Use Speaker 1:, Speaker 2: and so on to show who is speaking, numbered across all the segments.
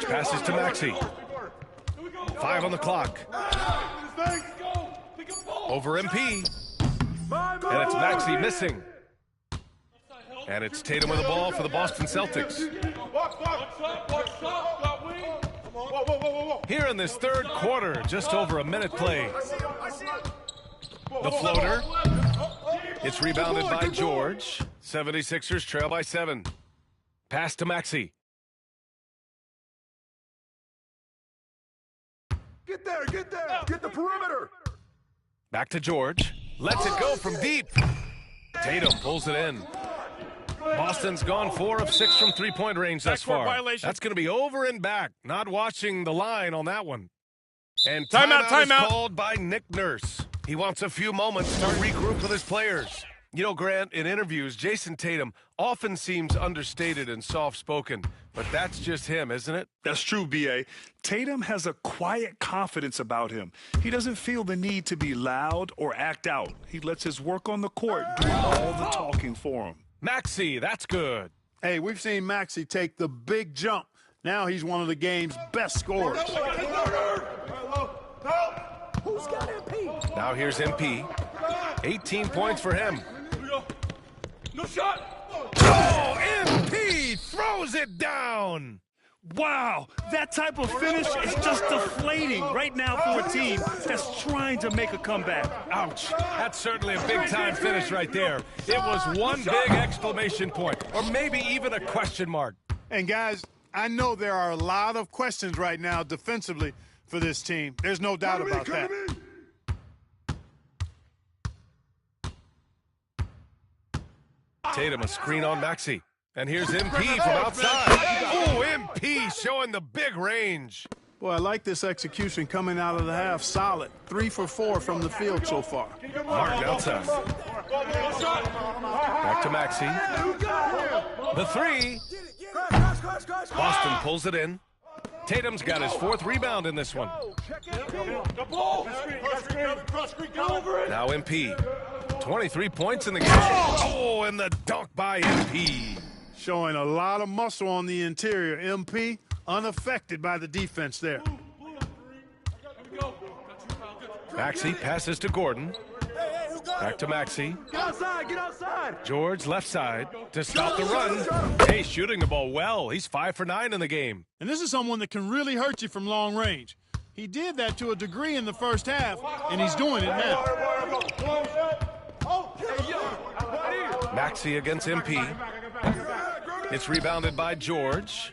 Speaker 1: Passes to Maxey. 5 on the clock. Over MP. And it's Maxey missing. And it's Tatum with the ball for the Boston Celtics. Here in this third quarter, just over a minute play. The floater. It's rebounded by George. 76ers trail by 7. Pass to Maxey.
Speaker 2: Get there, get there, get the perimeter.
Speaker 1: Back to George. Lets it go from deep. Tatum pulls it in. Boston's gone 4 of 6 from three-point range thus far. That's going to be over and back. Not watching the line on that one. And timeout is called by Nick Nurse. He wants a few moments to regroup with his players. You know, Grant, in interviews, Jason Tatum often seems understated and soft-spoken, but that's just him, isn't it?
Speaker 3: That's true, B.A. Tatum has a quiet confidence about him. He doesn't feel the need to be loud or act out. He lets his work on the court do all the talking for him.
Speaker 1: Maxey, that's good.
Speaker 2: Hey, we've seen Maxey take the big jump. Now he's one of the game's best scorers.
Speaker 4: Who's got MP?
Speaker 1: Now here's MP. 18 points for him.
Speaker 5: No shot!
Speaker 1: Oh, MP throws it down.
Speaker 3: Wow, that type of finish is just deflating right now for a team that's trying to make a comeback.
Speaker 1: Ouch. That's certainly a big-time finish right there. It was one big exclamation point, or maybe even a question mark.
Speaker 2: And, guys, I know there are a lot of questions right now defensively for this team. There's no doubt about that.
Speaker 1: Tatum a screen on Maxey. And here's MP from outside. Oh, MP showing the big range.
Speaker 2: Boy, I like this execution coming out of the half. Solid. 3 for 4 from the field so far.
Speaker 1: Martin outside. Back to Maxey. The 3. Boston pulls it in. Tatum's got his 4th rebound in this one. Now MP. 23 points in the game. Oh, and the dunk by MP.
Speaker 2: Showing a lot of muscle on the interior. MP unaffected by the defense there.
Speaker 1: Maxey passes to Gordon. Back to Maxey.
Speaker 4: Get outside, get outside.
Speaker 1: George left side to stop the run. Hey, shooting the ball well. He's 5 for 9 in the game.
Speaker 2: And this is someone that can really hurt you from long range. He did that to a degree in the first half, and he's doing it now.
Speaker 1: Maxey against MP. It's rebounded by George.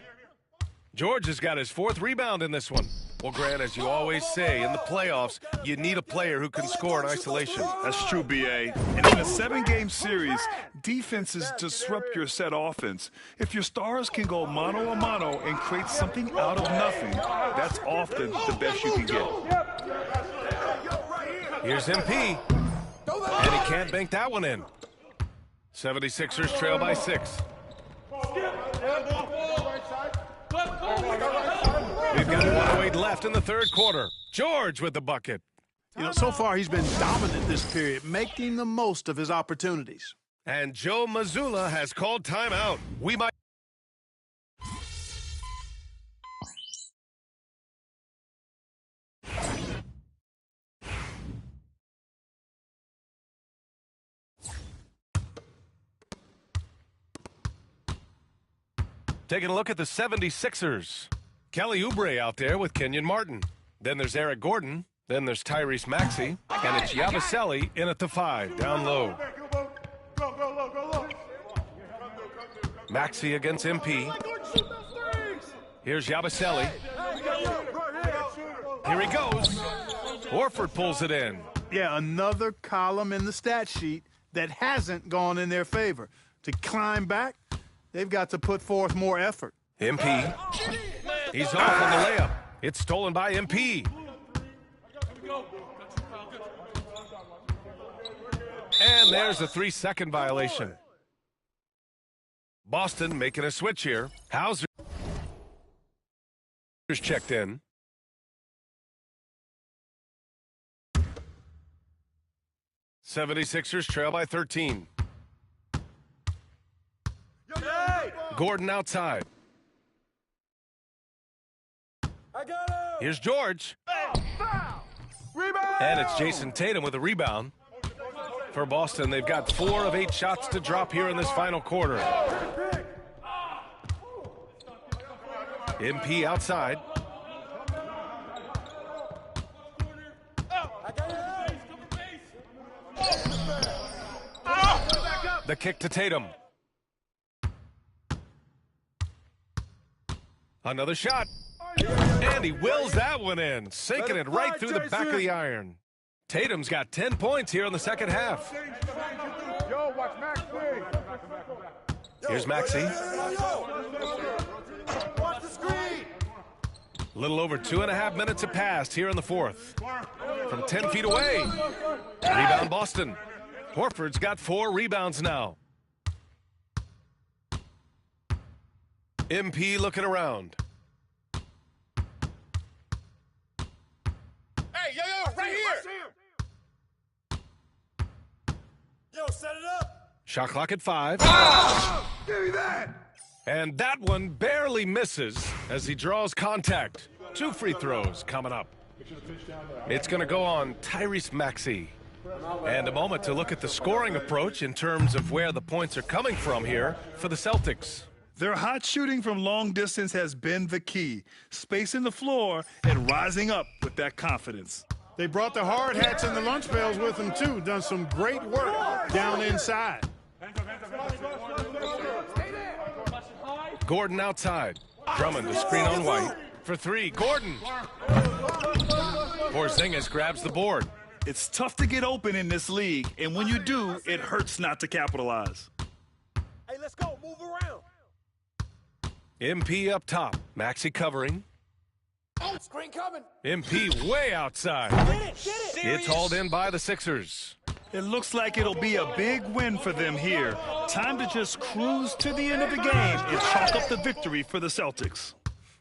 Speaker 1: George has got his 4th rebound in this one. Well, Grant, as you always say, in the playoffs, you need a player who can score in isolation.
Speaker 3: That's true, B.A. And in a 7-game series, defenses disrupt your set offense. If your stars can go mano-a-mano and create something out of nothing, that's often the best you can get.
Speaker 1: Here's MP. And he can't bank that one in. 76ers trail by 6. We've got 1:08 left in the third quarter. George with the bucket.
Speaker 2: You know, so far he's been dominant this period, making the most of his opportunities.
Speaker 1: And Joe Mazzulla has called timeout. We might... Taking a look at the 76ers. Kelly Oubre out there with Kenyon Martin. Then there's Eric Gordon. Then there's Tyrese Maxey. And it's Yabusele in at the 5, down low. Maxey against MP. Here's Yabusele. Here he goes. Horford pulls it in.
Speaker 2: Yeah, another column in the stat sheet that hasn't gone in their favor. To climb back, they've got to put forth more effort.
Speaker 1: MP. He's off on the layup. It's stolen by MP. And there's a 3-second violation. Boston making a switch here. Hauser's checked in. '76ers trail by 13. Gordon outside. Here's George. And it's Jason Tatum with a rebound. For Boston, they've got 4 of 8 shots to drop here in this final quarter. MP outside. The kick to Tatum. Another shot. And he wills that one in, sinking it right through the back of the iron. Tatum's got 10 points here in the second half.
Speaker 4: Yo, watch Max play.
Speaker 1: Here's Maxey.
Speaker 4: Watch the screen.
Speaker 1: A little over 2.5 minutes have passed here in the fourth. From 10 feet away. Rebound Boston. Horford's got 4 rebounds now. MP looking around.
Speaker 5: Hey, yo, right here. Yo, set it up.
Speaker 1: Shot clock at 5.
Speaker 4: Give me that.
Speaker 1: And that one barely misses as he draws contact. 2 free throws coming up. It's going to go on Tyrese Maxey. And a moment to look at the scoring approach in terms of where the points are coming from here for the Celtics.
Speaker 3: Their hot shooting from long distance has been the key. Spacing the floor and rising up with that confidence.
Speaker 2: They brought the hard hats and the lunch pails with them, too. Done some great work down inside.
Speaker 1: Gordon outside. Drummond to screen on White. For 3, Gordon. Porzingis grabs the board.
Speaker 3: It's tough to get open in this league, and when you do, it hurts not to capitalize.
Speaker 4: Hey, let's go. Move around.
Speaker 1: MP up top. Maxey covering.
Speaker 4: Screen coming.
Speaker 1: MP way outside.
Speaker 4: Get it.
Speaker 1: It's hauled in by the Sixers.
Speaker 3: It looks like it'll be a big win for them here. Time to just cruise to the end of the game and chalk up the victory for the Celtics.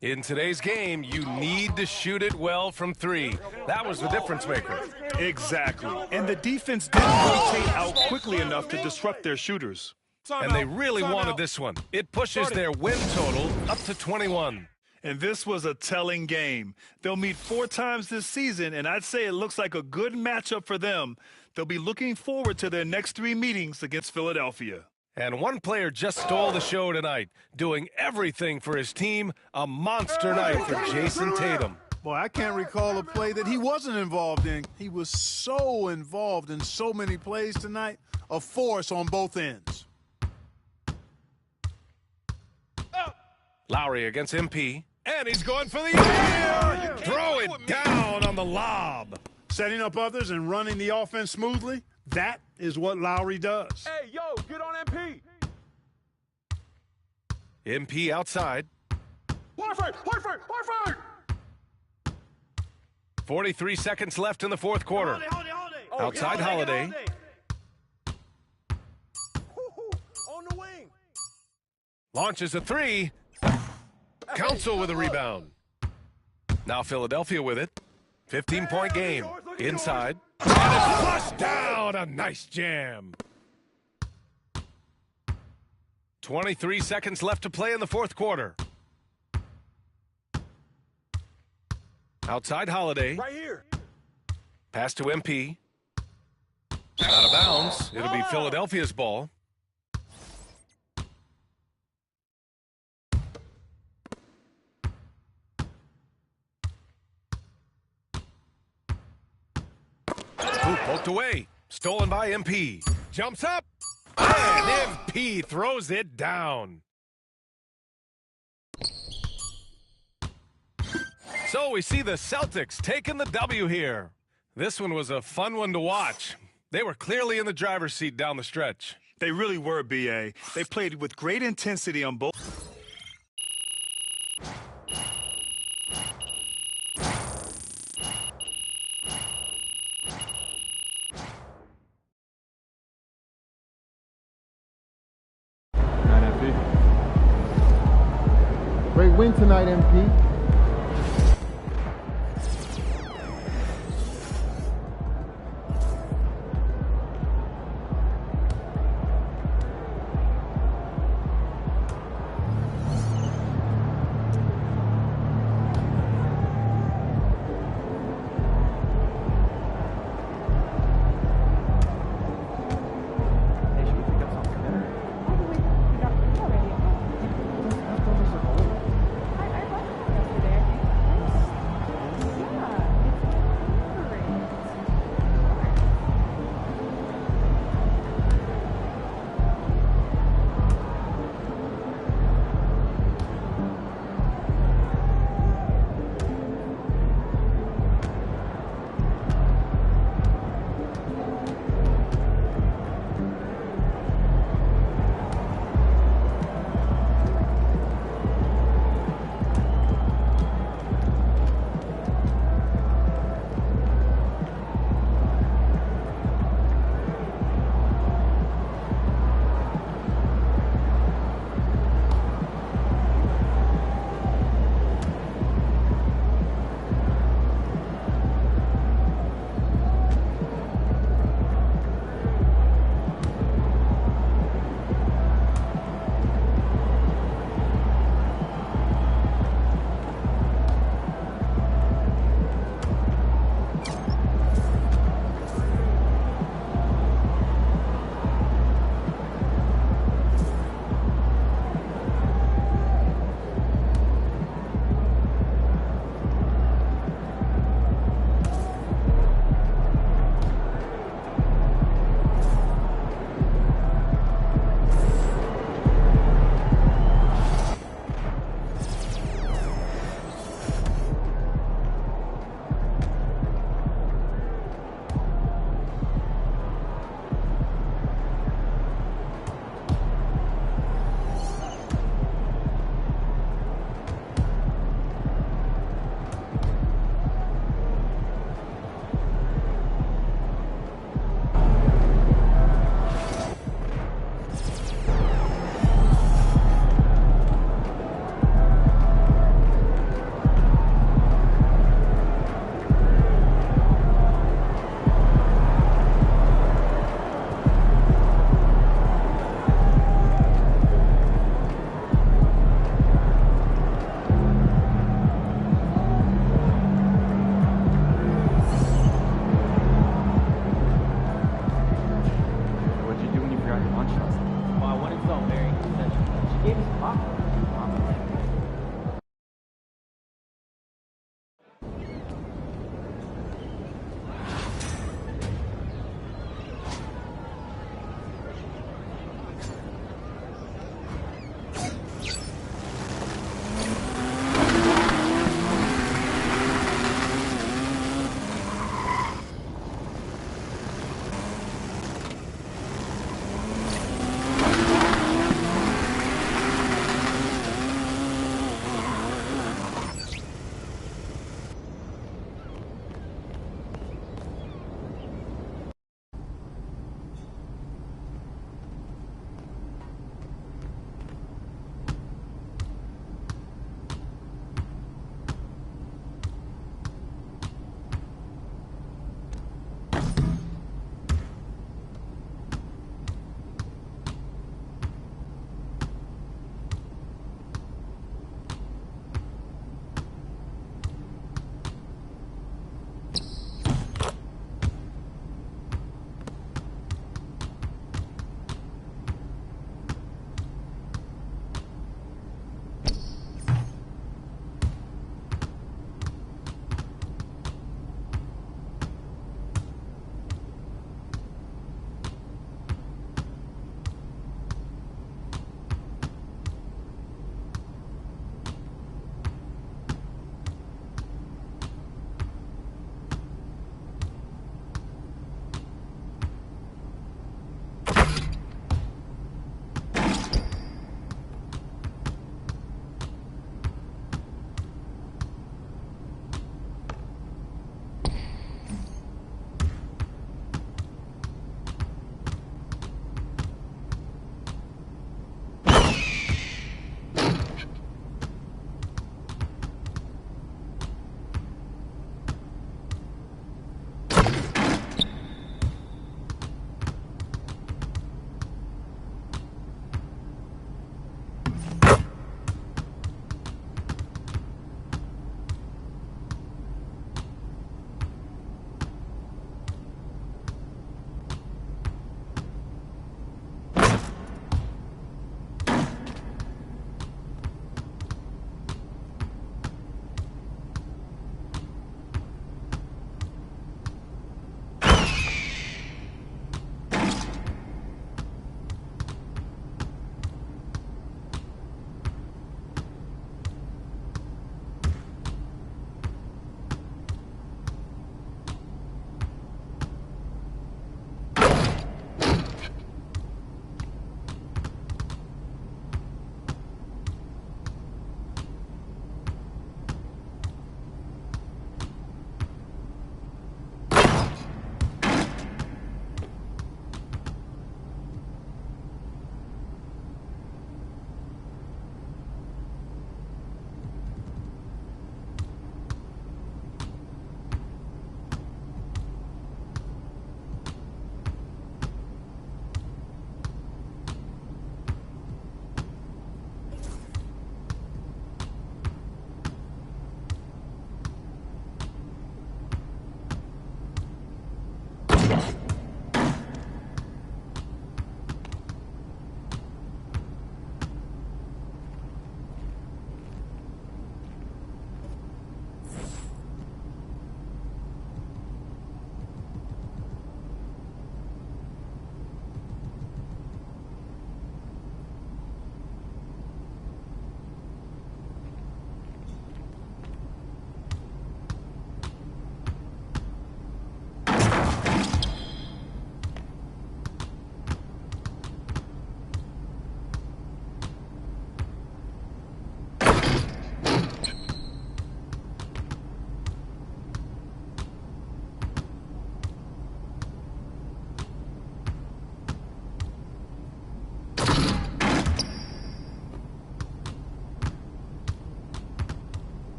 Speaker 1: In today's game, you need to shoot it well from 3. That was the difference maker.
Speaker 3: Exactly. And the defense didn't rotate out quickly enough to disrupt their shooters.
Speaker 1: And they really wanted this one. It pushes their win total up to 21.
Speaker 3: And this was a telling game. They'll meet 4 times this season, and I'd say it looks like a good matchup for them. They'll be looking forward to their next 3 meetings against Philadelphia.
Speaker 1: And one player just stole the show tonight, doing everything for his team. A monster night for Jason Tatum.
Speaker 2: Boy, I can't recall a play that he wasn't involved in. He was so involved in so many plays tonight. A force on both ends.
Speaker 1: Lowry against MP. And he's going for the air. Throw it down on the lob.
Speaker 2: Setting up others and running the offense smoothly, that is what Lowry does.
Speaker 4: Hey, yo, get on MP.
Speaker 1: MP outside.
Speaker 4: Horford.
Speaker 1: 43 seconds left in the fourth quarter. Outside Holiday.
Speaker 4: On the wing.
Speaker 1: Launches a 3. Council with a rebound. Now Philadelphia with it. 15-point game. Inside. And it's flushed down. A nice jam. 23 seconds left to play in the fourth quarter. Outside Holiday.
Speaker 4: Right here.
Speaker 1: Pass to MP. Out of bounds. It'll be Philadelphia's ball. Hoop poked away. Stolen by MP. Jumps up. And MP throws it down. So we see the Celtics taking the W here. This one was a fun one to watch. They were clearly in the driver's seat down the stretch.
Speaker 3: They really were, B.A. They played with great intensity on both.
Speaker 6: Great win tonight, MP.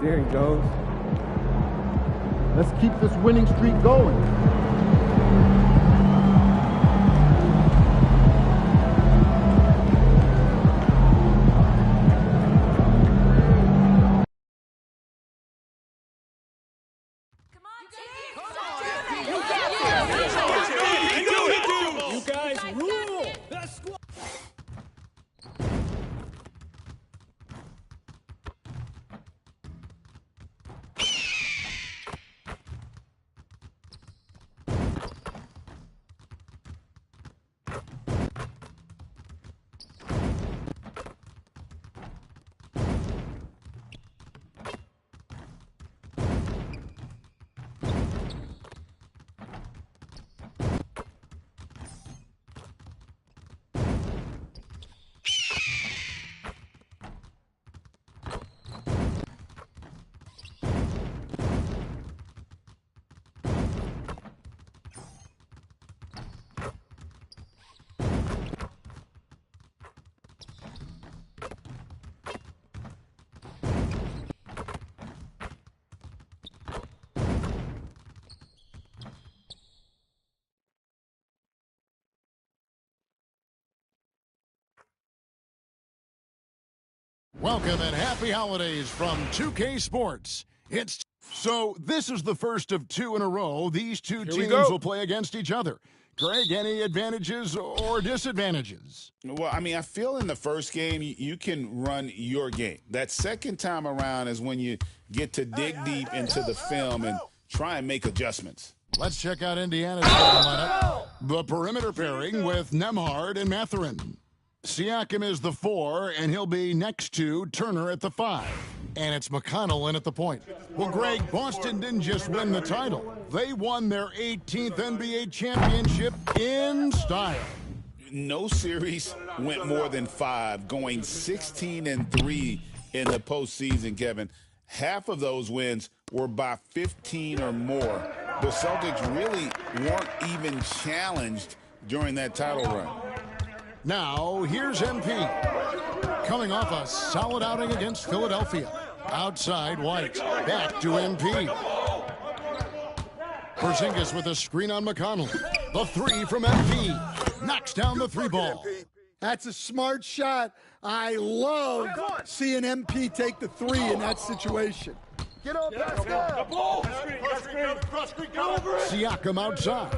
Speaker 6: There he goes. Let's keep this winning streak going.
Speaker 4: You guys rule.
Speaker 7: Welcome and happy holidays from 2K Sports. So this is the first of two in a row. These two teams will play against each other. Greg, any advantages or disadvantages?
Speaker 8: Well, I mean, I feel in the first game you can run your game. That second time around is when you get to dig deep into the film and try and make adjustments.
Speaker 7: Let's check out Indiana's starting lineup. The perimeter pairing with Nembhard and Mathurin. Siakam is the 4, and he'll be next to Turner at the 5. And it's McConnell in at the point. Well, Greg, Boston didn't just win the title. They won their 18th NBA championship in style.
Speaker 8: No series went more than 5, going 16-3 in the postseason, Kevin. Half of those wins were by 15 or more. The Celtics really weren't even challenged during that title run.
Speaker 7: Now, here's MP. Coming off a solid outing against Philadelphia. Outside White. Back to MP. Porzingis with a screen on McConnell. The 3 from MP. Knocks down the 3 ball.
Speaker 9: That's a smart shot. I love seeing MP take the 3 in that situation.
Speaker 5: Get on, Pascal.
Speaker 7: Siakam outside.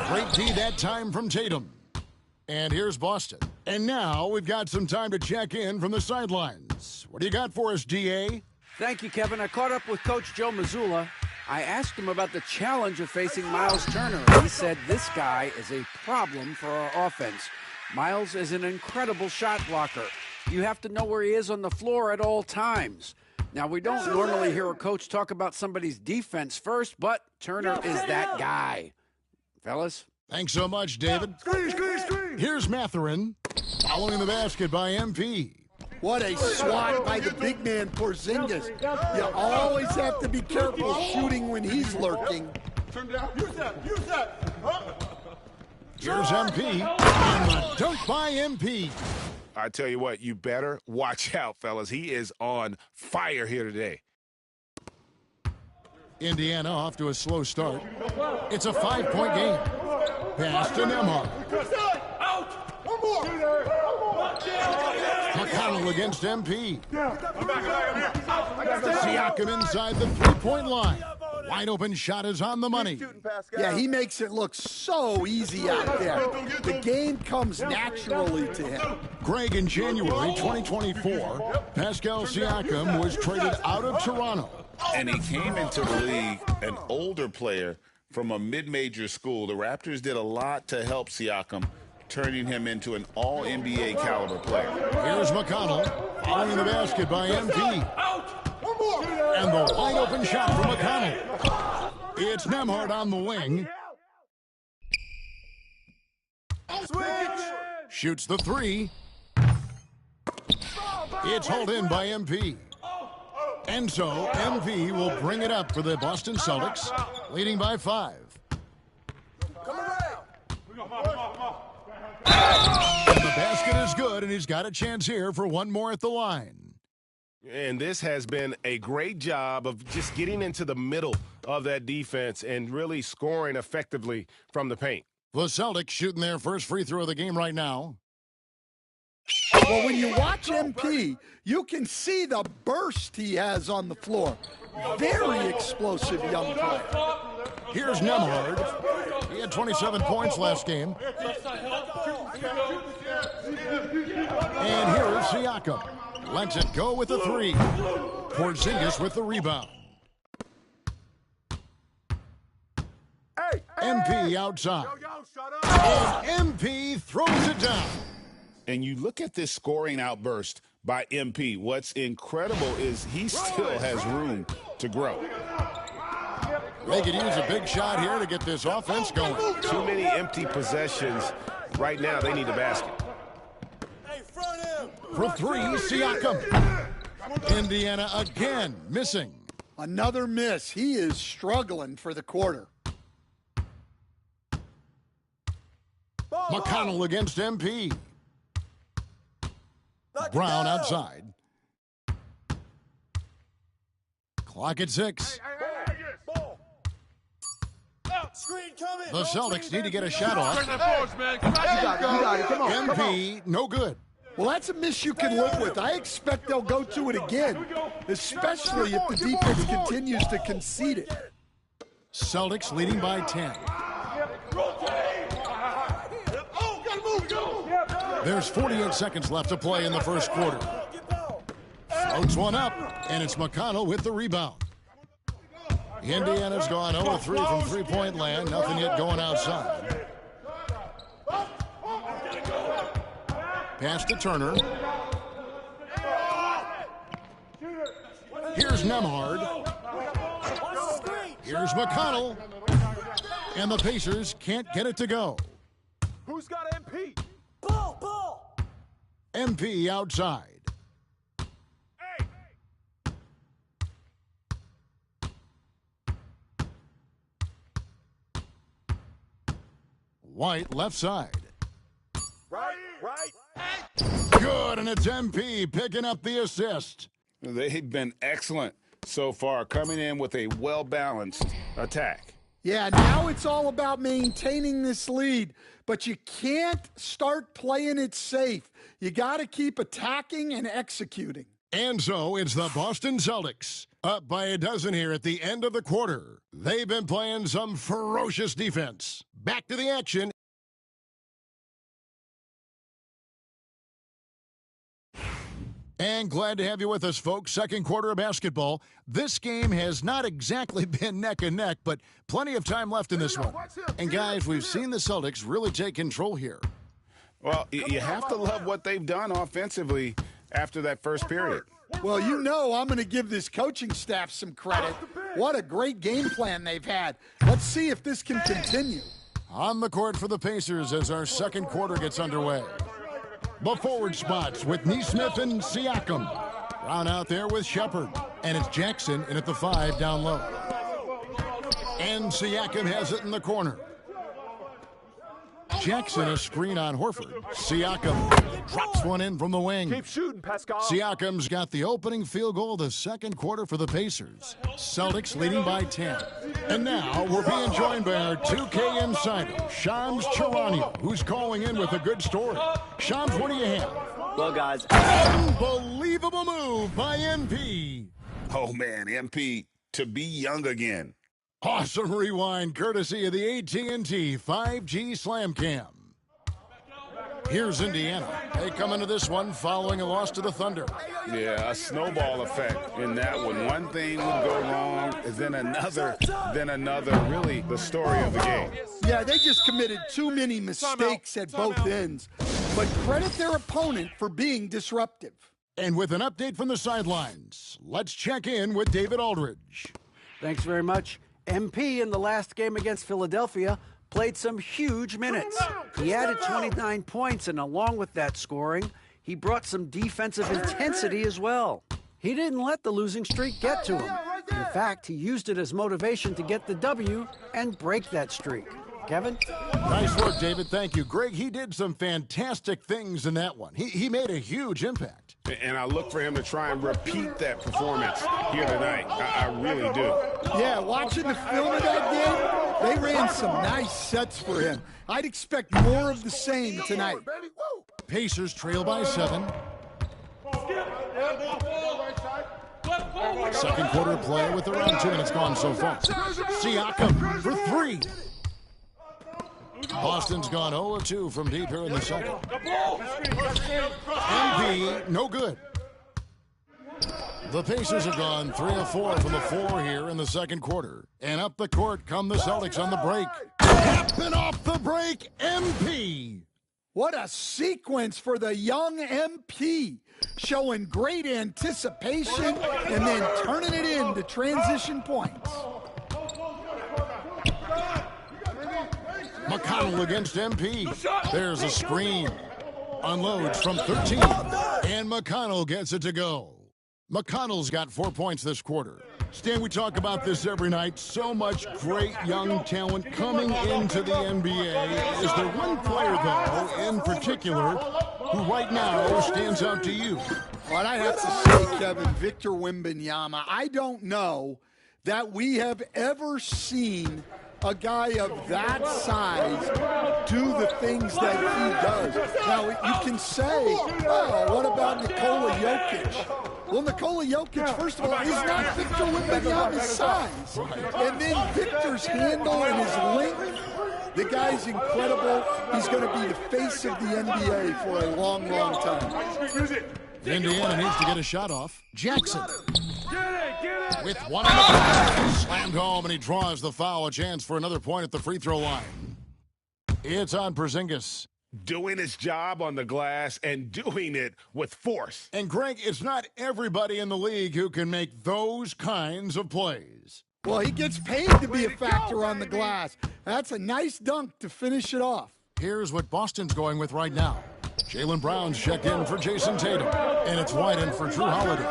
Speaker 7: Great D that time from Tatum. And here's Boston. And now we've got some time to check in from the sidelines. What do you got for us, DA?
Speaker 10: Thank you, Kevin. I caught up with Coach Joe Mazzulla. I asked him about the challenge of facing Miles Turner. He said this guy is a problem for our offense. Miles is an incredible shot blocker. You have to know where he is on the floor at all times. Now, we don't normally hear a coach talk about somebody's defense first, but Turner is that guy. Fellas?
Speaker 7: Thanks so much, David. Here's Mathurin, following the basket by MP.
Speaker 9: What a swat by the big man, Porzingis. You always have to be careful shooting when he's lurking.
Speaker 5: Turn down. Use that.
Speaker 7: Here's MP, and the dunk by MP.
Speaker 8: I tell you what, you better watch out, fellas. He is on fire here today.
Speaker 7: Indiana off to a slow start. It's a 5-point game. Pass to Nembhard.
Speaker 5: Out. One more.
Speaker 7: McConnell against MP. Siakam inside the 3-point line. Wide open shot is on the money.
Speaker 9: Yeah, he makes it look so easy out there. The game comes naturally to him.
Speaker 7: Greg, in January 2024, Pascal Siakam was traded out of Toronto.
Speaker 8: And he came into the league an older player from a mid-major school. The Raptors did a lot to help Siakam, turning him into an all-NBA caliber player.
Speaker 7: Here's McConnell, following the basket by MP. And the wide open shot from McConnell. It's Nembhard on the wing.
Speaker 5: Switch.
Speaker 7: Shoots the 3. It's hauled in by MP. And so MP will bring it up for the Boston Celtics, leading by 5.
Speaker 5: Come around.
Speaker 7: And the basket is good, and he's got a chance here for one more at the line.
Speaker 1: And this has been a great job of just getting into the middle of that defense and really scoring effectively from the paint.
Speaker 7: The Celtics shooting their first free throw of the game right now.
Speaker 9: Well, when you watch MP, you can see the burst he has on the floor. Very explosive young player.
Speaker 7: Here's Nembhard. He had 27 points last game. And here is Siakam. Lets it go with the three. Porzingis with the rebound. MP outside. And MP throws it down.
Speaker 8: And you look at this scoring outburst by MP. What's incredible is he still has room to grow.
Speaker 7: They could use a big shot here to get this offense going.
Speaker 1: Too many empty possessions. Right now, they need a basket.
Speaker 7: For three, Siakam. Indiana again missing.
Speaker 9: Another miss. He is struggling for the quarter.
Speaker 7: McConnell against MP. Brown outside. Clock at 6. The Celtics need to get a shot off. MP, no good.
Speaker 9: Well, that's a miss you can live with. I expect they'll go to it again, especially if the defense continues to concede it.
Speaker 7: Celtics leading by 10. There's 48 seconds left to play in the first quarter. Floats one up, and it's McConnell with the rebound. Indiana's gone 0-3 from three-point land. Nothing yet going outside. Pass to Turner. Here's Nembhard. Here's McConnell. And the Pacers can't get it to go.
Speaker 5: Who's got MP?
Speaker 7: MP outside. White left side.
Speaker 5: Right.
Speaker 7: Good, and it's MP picking up the assist.
Speaker 8: They've been excellent so far, coming in with a well-balanced attack.
Speaker 9: Yeah, now it's all about maintaining this lead, but you can't start playing it safe. You got to keep attacking and executing.
Speaker 7: And so it's the Boston Celtics, up by a dozen here at the end of the quarter. They've been playing some ferocious defense. Back to the action. And glad to have you with us, folks. Second quarter of basketball. This game has not exactly been neck and neck, but plenty of time left in this one. And, guys, we've seen the Celtics really take control here.
Speaker 8: Well, you have to love what they've done offensively after that first period.
Speaker 9: Well, you know I'm going to give this coaching staff some credit. What a great game plan they've had. Let's see if this can continue.
Speaker 7: On the court for the Pacers as our second quarter gets underway. The forward spots with Nesmith and Siakam. Brown out there with Shepard. And it's Jackson in at the 5 down low. And Siakam has it in the corner. Jackson a screen on Horford. Siakam drops one in from the wing.
Speaker 5: Keep shooting, Pascal.
Speaker 7: Siakam's got the opening field goal of the second quarter for the Pacers. Celtics leading by 10. And now we're being joined by our 2K insider, Shams Charania, who's calling in with a good story. Shams, what do you have?
Speaker 11: Well, guys,
Speaker 7: unbelievable move by MP.
Speaker 8: Oh, man, MP to be young again.
Speaker 7: Awesome rewind courtesy of the AT&T 5G Slam Cam. Here's Indiana. They come into this one following a loss to the Thunder.
Speaker 8: Yeah, a snowball effect in that one. One thing would go wrong, then another. Really the story of the game.
Speaker 9: Yeah, they just committed too many mistakes at both ends. But credit their opponent for being disruptive.
Speaker 7: And with an update from the sidelines, let's check in with David Aldridge.
Speaker 10: Thanks very much. MP in the last game against Philadelphia played some huge minutes. He added 29 points, and along with that scoring, he brought some defensive intensity as well. He didn't let the losing streak get to him. In fact, he used it as motivation to get the W and break that streak. Kevin?
Speaker 7: Nice work, David. Thank you. Greg, he did some fantastic things in that one. He made a huge impact.
Speaker 8: And I look for him to try and repeat that performance here tonight. I really do.
Speaker 9: Yeah, watching the film of that game, they ran some nice sets for him. I'd expect more of the same tonight.
Speaker 7: Pacers trail by 7. Second quarter play with around 2 minutes gone so far. Siakam for 3. Boston's gone 0 of 2 from deep here in the second. MB, no good. The Pacers have gone 3 of 4 from the floor here in the second quarter. And up the court come the Celtics on the break. Tapping off the break, MP.
Speaker 9: What a sequence for the young MP. Showing great anticipation and then turning it into transition points.
Speaker 7: McConnell against MP. There's a screen. Unloads from 13. And McConnell gets it to go. McConnell's got 4 points this quarter. Stan, we talk about this every night. So much great young talent coming into the NBA. Is there one player, though, in particular, who right now stands out to you?
Speaker 9: Well, I have to say, Kevin, Victor Wembanyama. I don't know that we have ever seen a guy of that size do the things that he does. Now, you can say, oh, what about Nikola Jokic? Well, Nikola Jokic, first of all, is not Victor Wembanyama's size. And then Victor's handle and his length, the guy's incredible. He's going to be the face of the NBA for a long, long time.
Speaker 7: Indiana needs to get a shot off. Jackson. With one on the back. Slammed home, and he draws the foul. A chance for another point at the free throw line. It's on Porzingis.
Speaker 8: Doing his job on the glass and doing it with force.
Speaker 7: And, Greg, it's not everybody in the league who can make those kinds of plays.
Speaker 9: Well, he gets paid to be a factor on the glass. That's a nice dunk to finish it off.
Speaker 7: Here's what Boston's going with right now. Jaylen Brown's checked in for Jason Tatum. And it's Wyden for Drew Holiday.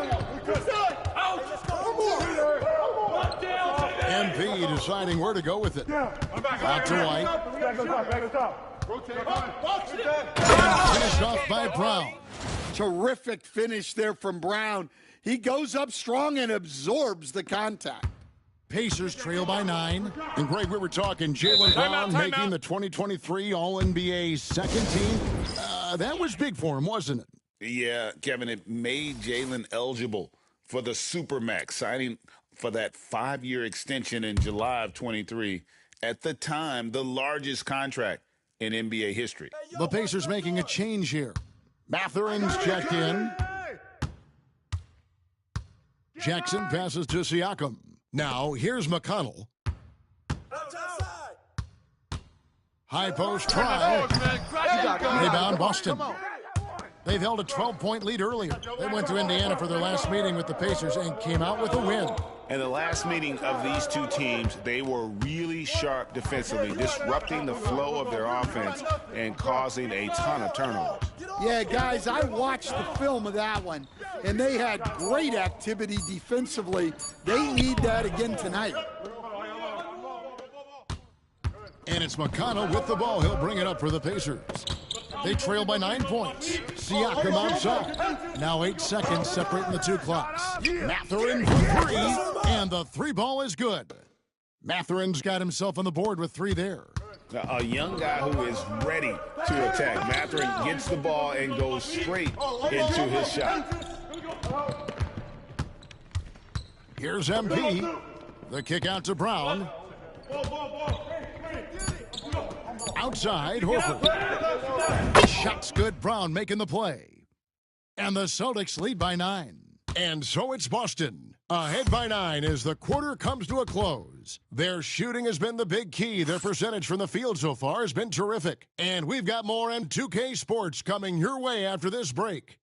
Speaker 7: MP deciding where to go with it. Out to White. And finished off by Brown.
Speaker 9: Terrific finish there from Brown. He goes up strong and absorbs the contact.
Speaker 7: Pacers trail by 9. And, Greg, we were talking Jaylen Brown making the 2023 All-NBA second team. That was big for him, wasn't it?
Speaker 8: Yeah, Kevin, it made Jaylen eligible for the Supermax, signing for that 5-year extension in July of 23. At the time, the largest contract in NBA history.
Speaker 7: The Pacers making a change here. Mathurin's checked in. Jackson passes to Siakam. Now, here's McConnell. High post try. Rebound, Boston. They've held a 12-point lead earlier. They went to Indiana for their last meeting with the Pacers and came out with a win.
Speaker 8: In the last meeting of these two teams, they were really sharp defensively, disrupting the flow of their offense and causing a ton of turnovers.
Speaker 9: Yeah, guys, I watched the film of that one, and they had great activity defensively. They need that again tonight.
Speaker 7: And it's McConnell with the ball. He'll bring it up for the Pacers. They trail by 9 points. Siakam outside. Now 8 seconds separating the two clocks. Mathurin for 3, and the 3 ball is good. Mathurin's got himself on the board with 3 there.
Speaker 8: A young guy who is ready to attack. Mathurin gets the ball and goes straight into his shot.
Speaker 7: Here's MP. The kick out to Brown. Outside, Horford. Shot's good. Brown making the play. And the Celtics lead by 9. And so it's Boston. Ahead by 9 as the quarter comes to a close. Their shooting has been the big key. Their percentage from the field so far has been terrific. And we've got more M2K Sports coming your way after this break.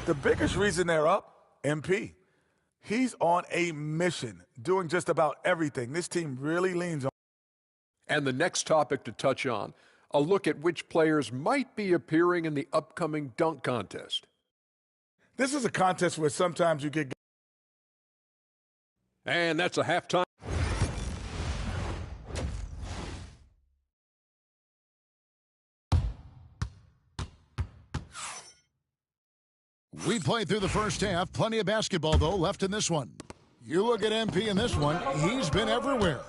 Speaker 11: The biggest reason they're up, MP. He's on a mission, doing just about everything. This team really leans on.
Speaker 12: And the next topic to touch on, a look at which players might be appearing in the upcoming dunk contest.
Speaker 11: This is a contest where sometimes you get...
Speaker 12: And that's a halftime.
Speaker 7: We played through the first half. Plenty of basketball, though, left in this one. You look at MP in this one, he's been everywhere.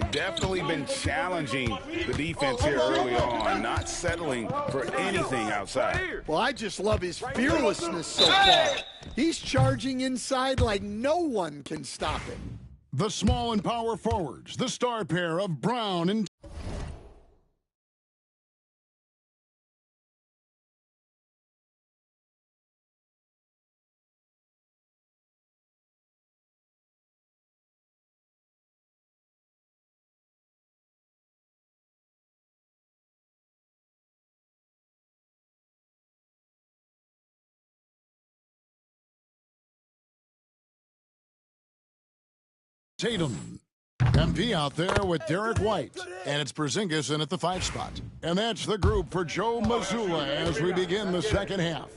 Speaker 8: Definitely been challenging the defense here early on, not settling for anything outside.
Speaker 9: Well, I just love his fearlessness so far. He's charging inside like no one can stop him.
Speaker 7: The small and power forwards, the star pair of Brown and... Tatum. MP out there with Derek White. And it's Porzingis in at the 5 spot. And that's the group for Joe Mazzulla as we begin the second half.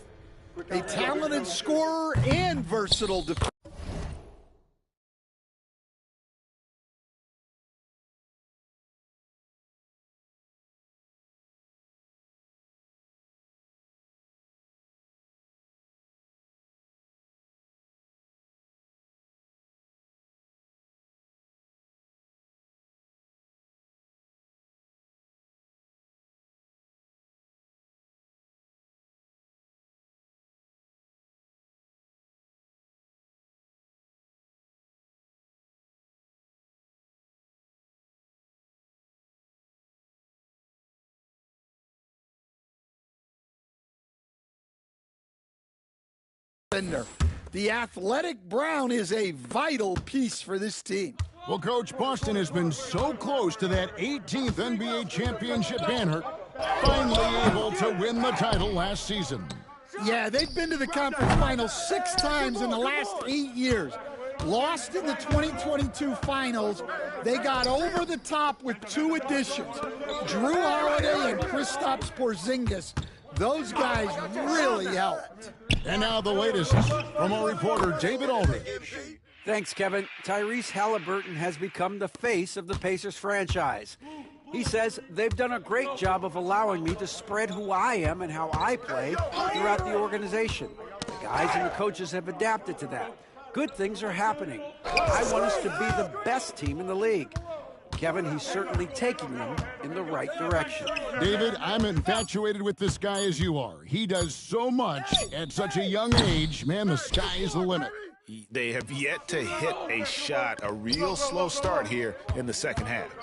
Speaker 9: A talented scorer and versatile defender. The athletic Brown is a vital piece for this team.
Speaker 7: Well, Coach, Boston has been so close to that 18th NBA championship banner, finally able to win the title last season.
Speaker 9: Yeah, they've been to the conference finals 6 times in the last 8 years. Lost in the 2022 finals. They got over the top with 2 additions, Drew Holiday and Kristaps Porzingis. Those guys really helped.
Speaker 7: And now the latest from our reporter, David Aldridge.
Speaker 10: Thanks, Kevin. Tyrese Halliburton has become the face of the Pacers franchise. He says they've done a great job of allowing me to spread who I am and how I play throughout the organization. The guys and the coaches have adapted to that. Good things are happening. I want us to be the best team in the league. Kevin, he's certainly taking them in the right direction.
Speaker 7: David, I'm infatuated with this guy as you are. He does so much at such a young age. Man, the sky is the limit.
Speaker 8: They have yet to hit a shot, a real slow start here in the second half.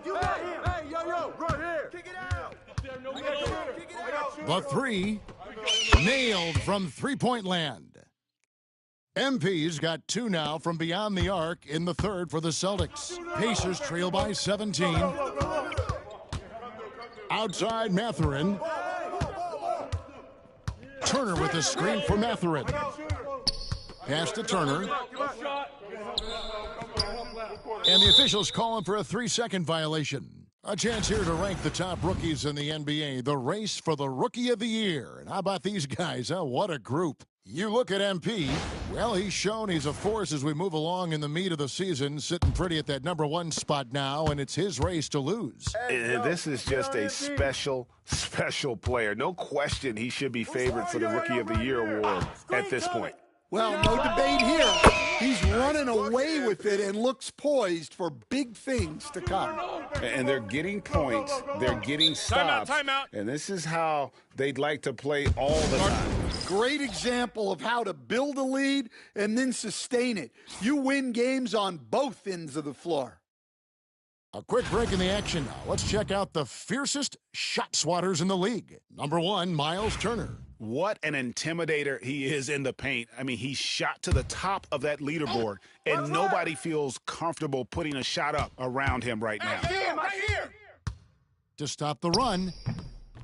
Speaker 5: Hey, yo, right here. Kick it out.
Speaker 7: The 3, nailed from three-point land. MP's got 2 now from beyond the arc in the third for the Celtics. Pacers trail by 17. Outside Mathurin. Turner with a screen for Mathurin. Pass to Turner. And the officials calling for a 3-second violation. A chance here to rank the top rookies in the NBA. The race for the Rookie of the Year. And how about these guys, huh? What a group. You look at MP, well, he's shown he's a force as we move along in the meat of the season, sitting pretty at that #1 spot now, and it's his race to lose.
Speaker 8: This is just a special player. No question he should be favored for the Rookie of the Year award at this point.
Speaker 9: Well, no debate here. He's running away with it and looks poised for big things to come.
Speaker 8: And they're getting points. They're getting stops. Timeout. And this is how they'd like to play all the time.
Speaker 9: Great example of how to build a lead and then sustain it. You win games on both ends of the floor.
Speaker 7: A quick break in the action now. Let's check out the fiercest shot swatters in the league. #1, Miles Turner.
Speaker 8: What an intimidator he is in the paint. I mean, he's shot to the top of that leaderboard, and nobody feels comfortable putting a shot up around him right now.
Speaker 7: To stop the run,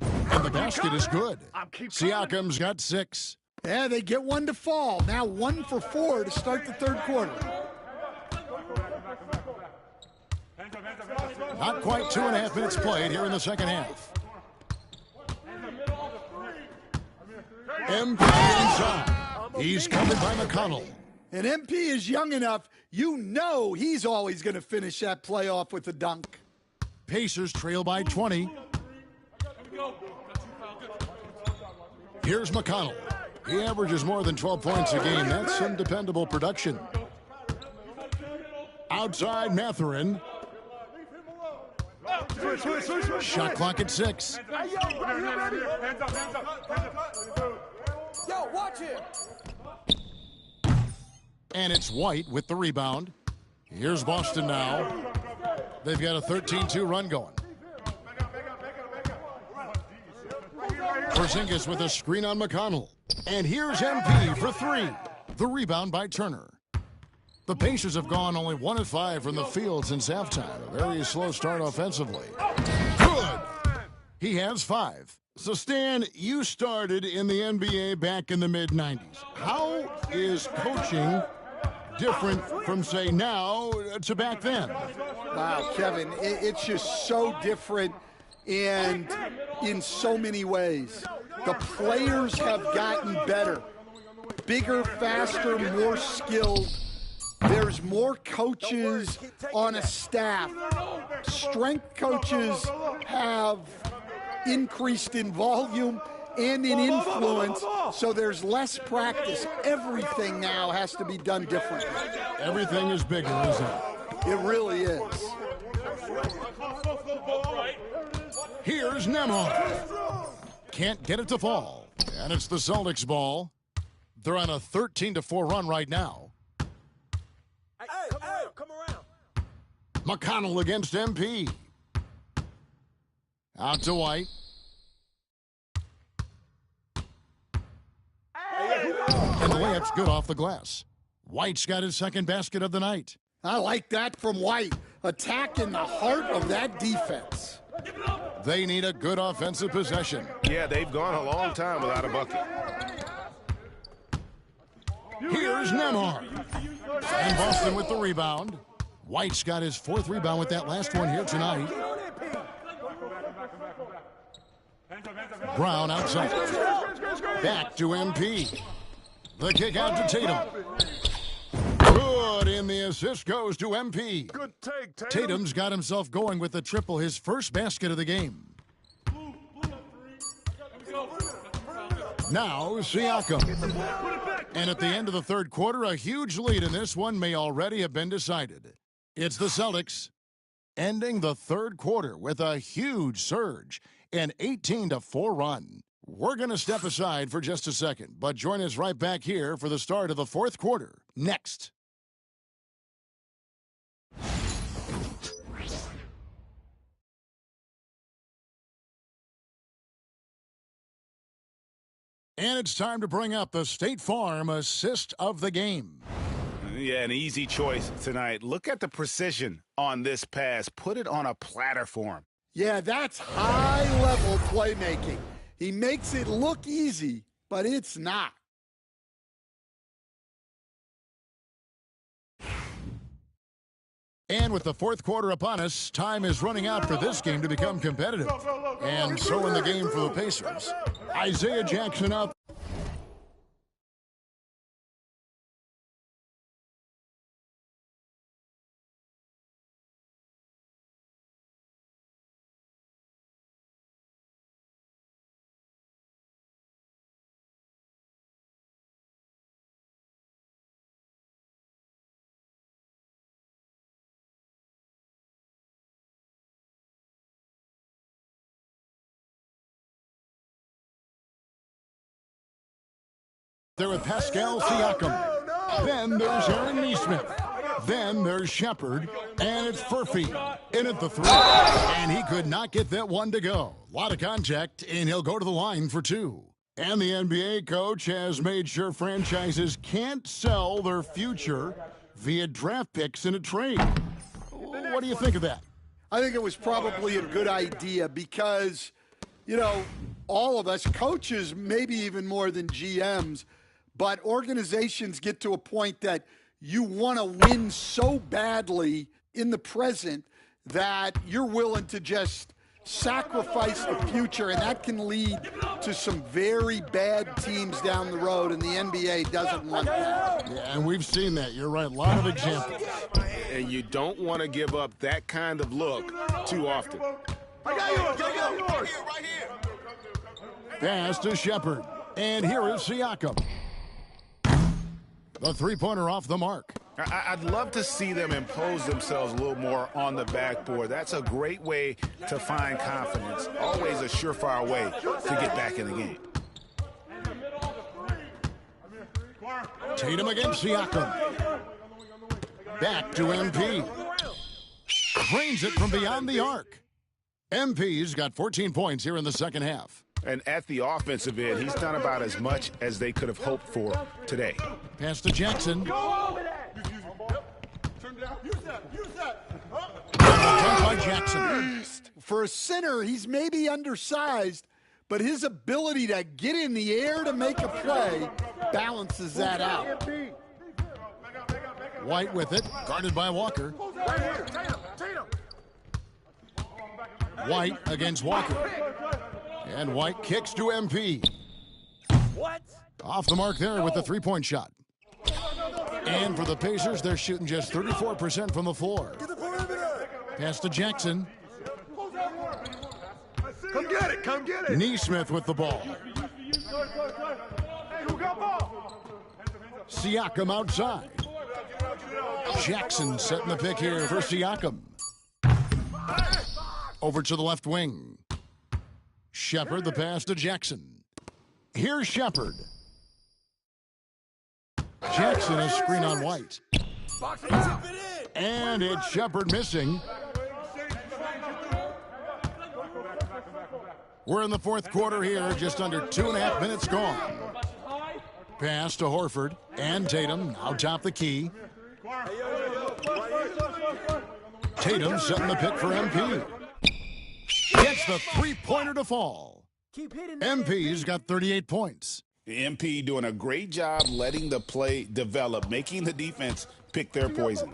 Speaker 7: and the basket is good. Siakam's got 6.
Speaker 9: Yeah, they get 1 to fall. Now 1 for 4 to start the third quarter.
Speaker 7: Not quite 2.5 minutes played here in the second half. MP inside. He's covered by McConnell.
Speaker 9: And MP is young enough, you know he's always going to finish that play off with a dunk.
Speaker 7: Pacers trail by 20. Here's McConnell. He averages more than 12 points a game. That's some dependable production. Outside Mathurin. Shot clock at 6.
Speaker 5: Yo, watch it.
Speaker 7: And it's White with the rebound. Here's Boston now. They've got a 13-2 run going. Porzingis with a screen on McConnell. And here's MP for 3. The rebound by Turner. The Pacers have gone only 1 of 5 from the field since halftime. A very slow start offensively. Good. He has 5. So, Stan, you started in the NBA back in the mid-90s. How is coaching different from, say, now to back then?
Speaker 9: Wow, Kevin, it's just so different and in so many ways. The players have gotten better. Bigger, faster, more skilled. There's more coaches on a staff. Strength coaches have increased in volume and in influence, so there's less practice. Everything now has to be done differently.
Speaker 7: Everything is bigger, isn't it?
Speaker 9: It really is.
Speaker 7: Here's Nembhard. Can't get it to fall. And it's the Celtics ball. They're on a 13-4 run right now.
Speaker 5: Hey, come around.
Speaker 7: McConnell against MP. Out to White. And the layup's good off the glass. White's got his second basket of the night.
Speaker 9: I like that from White. Attacking the heart of that defense.
Speaker 7: They need a good offensive possession.
Speaker 1: Yeah, they've gone a long time without a bucket.
Speaker 7: Here's Nembhard. And Boston with the rebound. White's got his 4th rebound with that last one here tonight. Brown outside. Back to MP. The kick out to Tatum. Good, and the assist goes to MP.
Speaker 11: Good take, Tatum.
Speaker 7: Tatum's got himself going with the triple, his first basket of the game. Now Siakam. And at the end of the third quarter, a huge lead in this one may already have been decided. It's the Celtics ending the third quarter with a huge surge, an 18-4 run. We're going to step aside for just a second, but join us right back here for the start of the fourth quarter next. And it's time to bring up the State Farm assist of the game.
Speaker 8: Yeah, an easy choice tonight. Look at the precision on this pass. Put it on a platter for him.
Speaker 9: Yeah, that's high-level playmaking. He makes it look easy, but it's not.
Speaker 7: And with the fourth quarter upon us, time is running out for this game to become competitive. And so in the game for the Pacers. Isaiah Jackson out. There with Pascal Siakam. Then there's Aaron Nesmith. Then there's Shepard. And it's Furphy in at the three. And he could not get that one to go. A lot of contact, and he'll go to the line for two. And the NBA coach has made sure franchises can't sell their future via draft picks in a trade. What do you think of that?
Speaker 9: I think it was probably a good idea because, you know, all of us, coaches, maybe even more than GMs, but organizations get to a point that you want to win so badly in the present that you're willing to just sacrifice the future, and that can lead to some very bad teams down the road, and the NBA doesn't want that.
Speaker 7: Yeah, and we've seen that. You're right. A lot of examples.
Speaker 8: And you don't want to give up that kind of look too often.
Speaker 5: I got yours. Right here.
Speaker 7: Pass to Shepard. And here is Siakam. The three-pointer off the mark.
Speaker 8: I'd love to see them impose themselves a little more on the backboard. That's a great way to find confidence. Always a surefire way to get back in the game.
Speaker 7: Tatum against Siakam. Back to MP. Drains it from beyond the arc. MP's got 14 points here in the second half.
Speaker 8: And at the offensive end, he's done about as much as they could have hoped for today.
Speaker 7: Pass to Jackson. By Jackson.
Speaker 9: For a center, he's maybe undersized, but his ability to get in the air to make a play balances that out.
Speaker 7: White with it, guarded by Walker. White against Walker. And White kicks to MP.
Speaker 5: What?
Speaker 7: Off the mark there with the three-point shot. And for the Pacers, they're shooting just 34% from the floor. Pass to Jackson.
Speaker 5: Come get it.
Speaker 7: Neesmith with the ball. Siakam outside. Jackson setting the pick here for Siakam. Over to the left wing. Shepard, the pass to Jackson. Here's Shepard. Jackson, a screen on White. And it's Shepard missing. We're in the fourth quarter here, just under 2.5 minutes gone. Pass to Horford and Tatum, now top the key. Tatum setting the pick for MP. Gets the three-pointer to fall. MP's got 38 points.
Speaker 8: The MP doing a great job letting the play develop, making the defense pick their poison.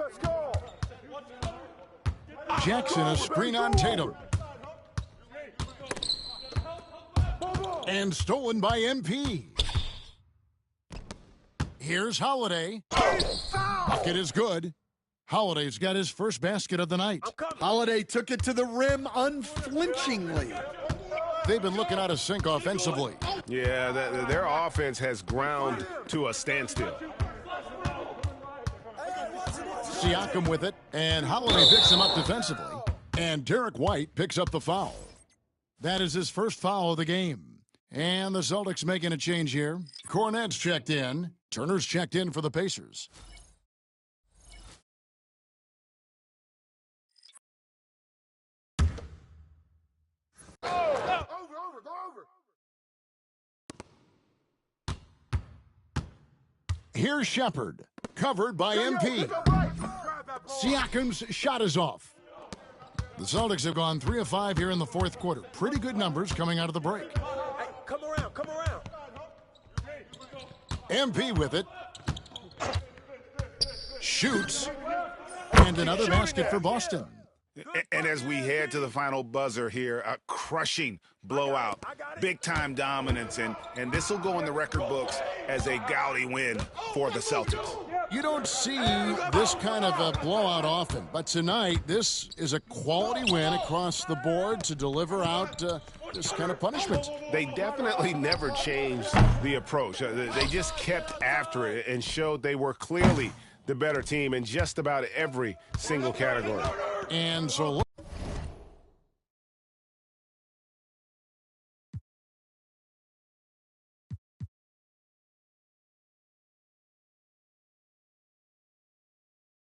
Speaker 7: Jackson, a screen on Tatum. And stolen by MP. Here's Holiday. Bucket is good. Holiday's got his first basket of the night.
Speaker 9: Holiday took it to the rim unflinchingly.
Speaker 7: They've been looking out of sync offensively.
Speaker 1: Yeah, their offense has ground to a standstill.
Speaker 7: Siakam with it, and Holiday picks him up defensively. And Derek White picks up the foul. That is his first foul of the game. And the Celtics making a change here. Cornet's checked in. Turner's checked in for the Pacers. Here's Shepard, covered by MP. Siakam's shot is off. The Celtics have gone 3 of 5 here in the fourth quarter. Pretty good numbers coming out of the break.
Speaker 5: Hey, come around.
Speaker 7: MP with it. Shoots. And another basket for Boston.
Speaker 8: And as we head to the final buzzer here, a crushing blowout, big-time dominance, and this will go in the record books as a gaudy win for the Celtics.
Speaker 7: You don't see this kind of a blowout often, but tonight this is a quality win across the board to deliver out this kind of punishment.
Speaker 1: They definitely never changed the approach. They just kept after it and showed they were clearly the better team in just about every single category.
Speaker 7: And so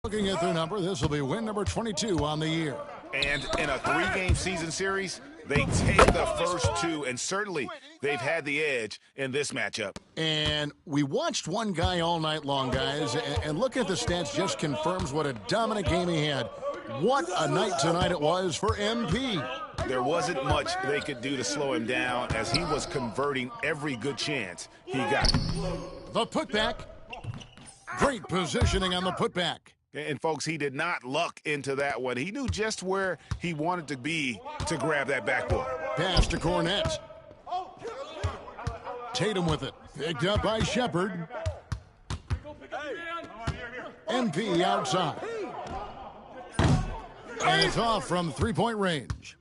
Speaker 7: looking at their number, this will be win number 22 on the year.
Speaker 8: And in a 3-game season series, they take the first 2, and certainly they've had the edge in this matchup.
Speaker 7: And we watched one guy all night long, guys, and looking at the stats just confirms what a dominant game he had. What a night tonight it was for MP.
Speaker 8: There wasn't much they could do to slow him down as he was converting every good chance he got.
Speaker 7: The putback. Great positioning on the putback.
Speaker 8: And, folks, he did not luck into that one. He knew just where he wanted to be to grab that backboard.
Speaker 7: Pass to Cornette. Tatum with it. Picked up by Shepard. MP outside. And it's off from three-point range.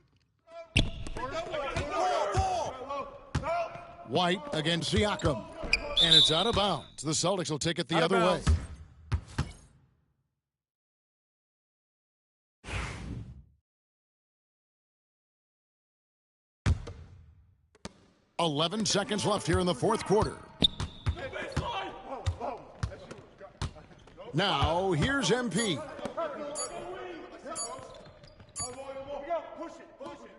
Speaker 7: White against Siakam. And it's out of bounds. The Celtics will take it the other way. 11 seconds left here in the fourth quarter. Now, here's MP.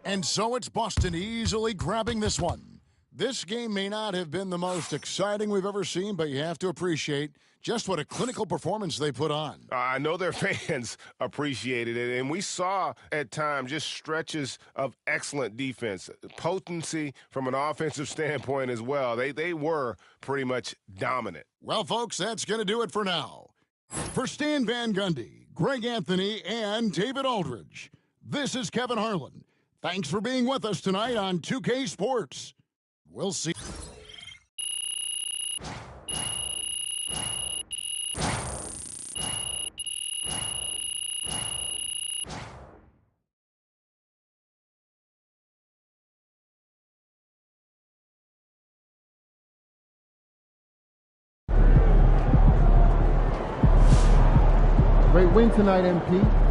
Speaker 7: And so it's Boston easily grabbing this one. This game may not have been the most exciting we've ever seen, but you have to appreciate just what a clinical performance they put on.
Speaker 1: I know their fans appreciated it, and we saw at times just stretches of excellent defense, potency from an offensive standpoint as well. They were pretty much dominant.
Speaker 7: Well, folks, that's going to do it for now. For Stan Van Gundy, Greg Anthony, and David Aldridge, this is Kevin Harlan. Thanks for being with us tonight on 2K Sports. We'll see.
Speaker 6: Great win tonight, MP.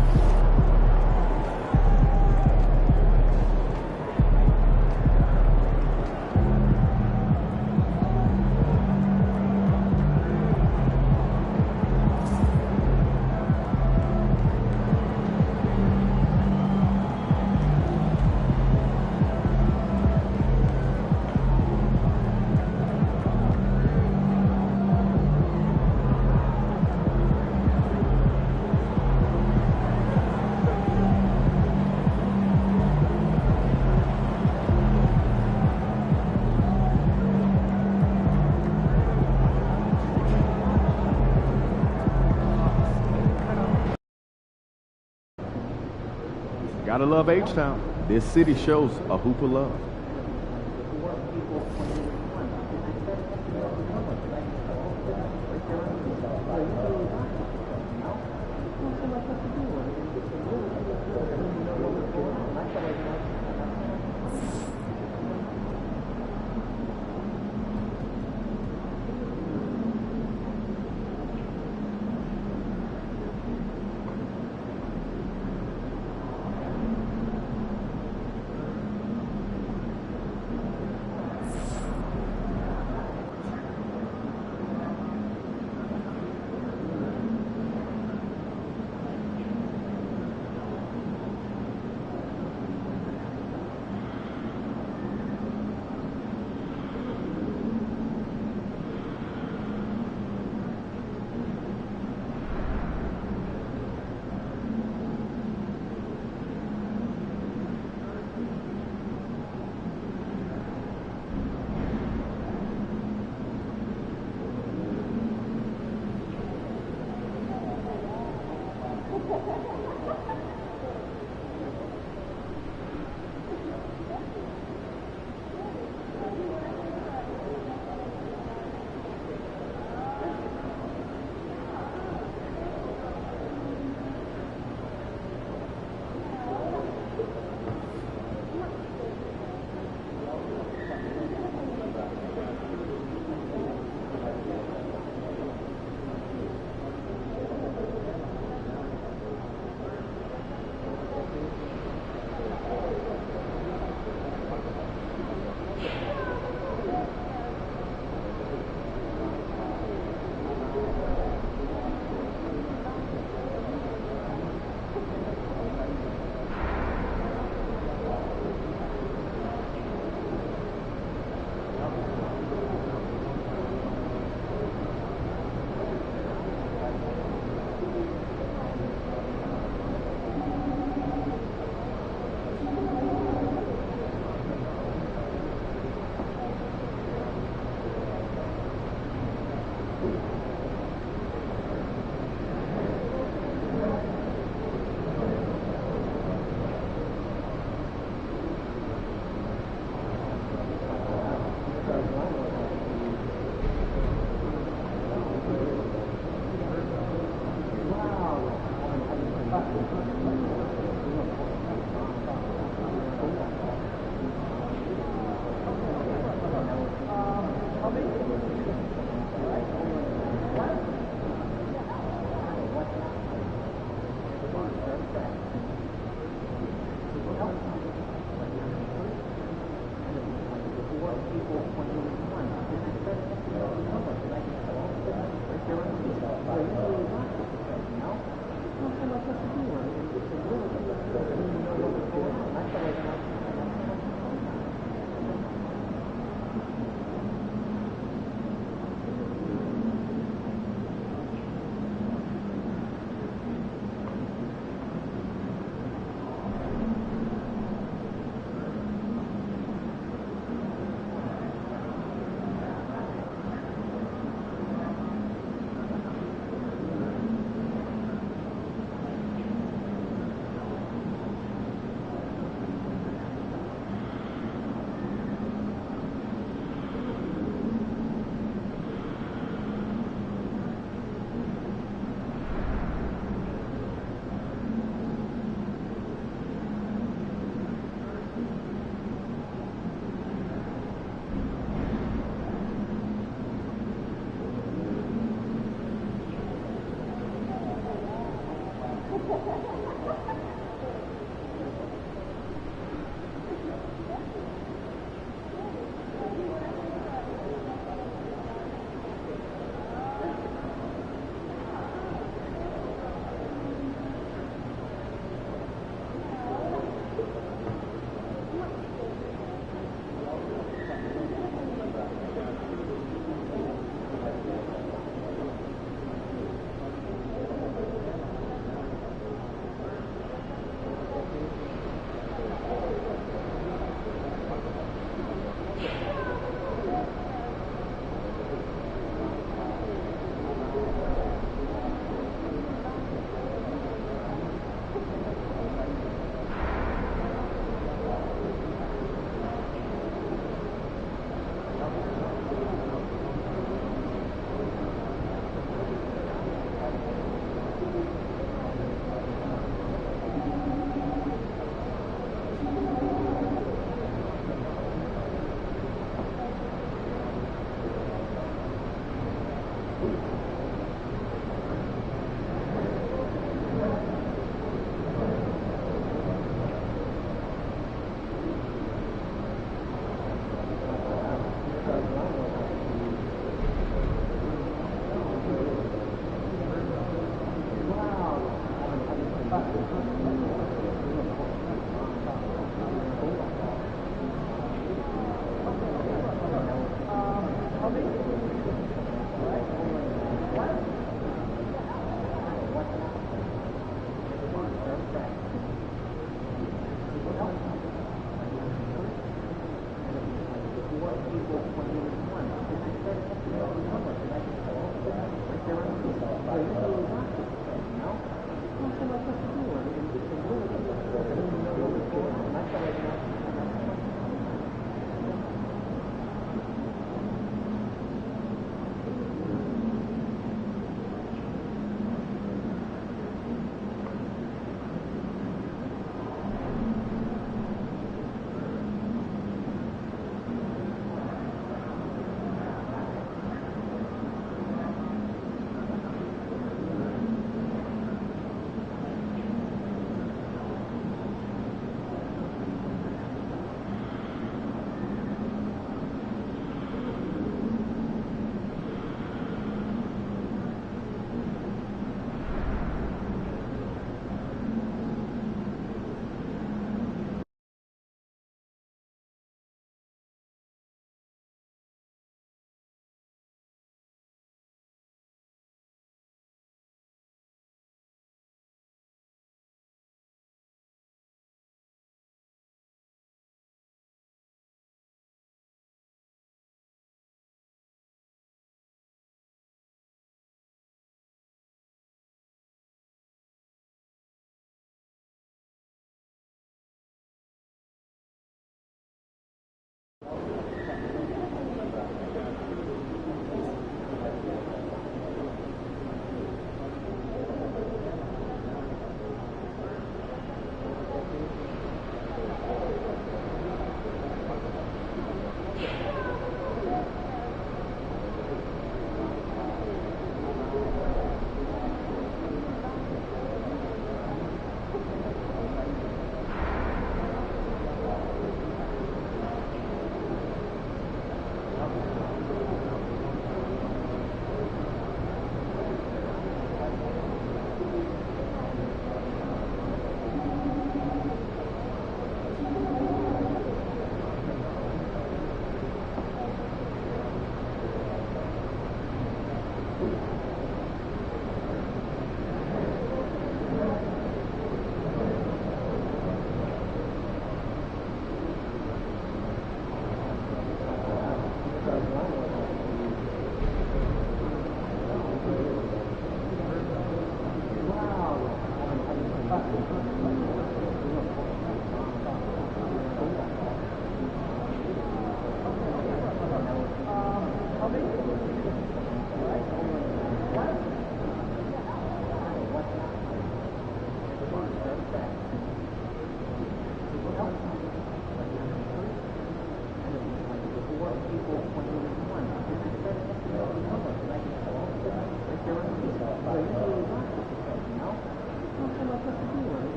Speaker 13: Gotta love H-Town. This city shows a hoop of love.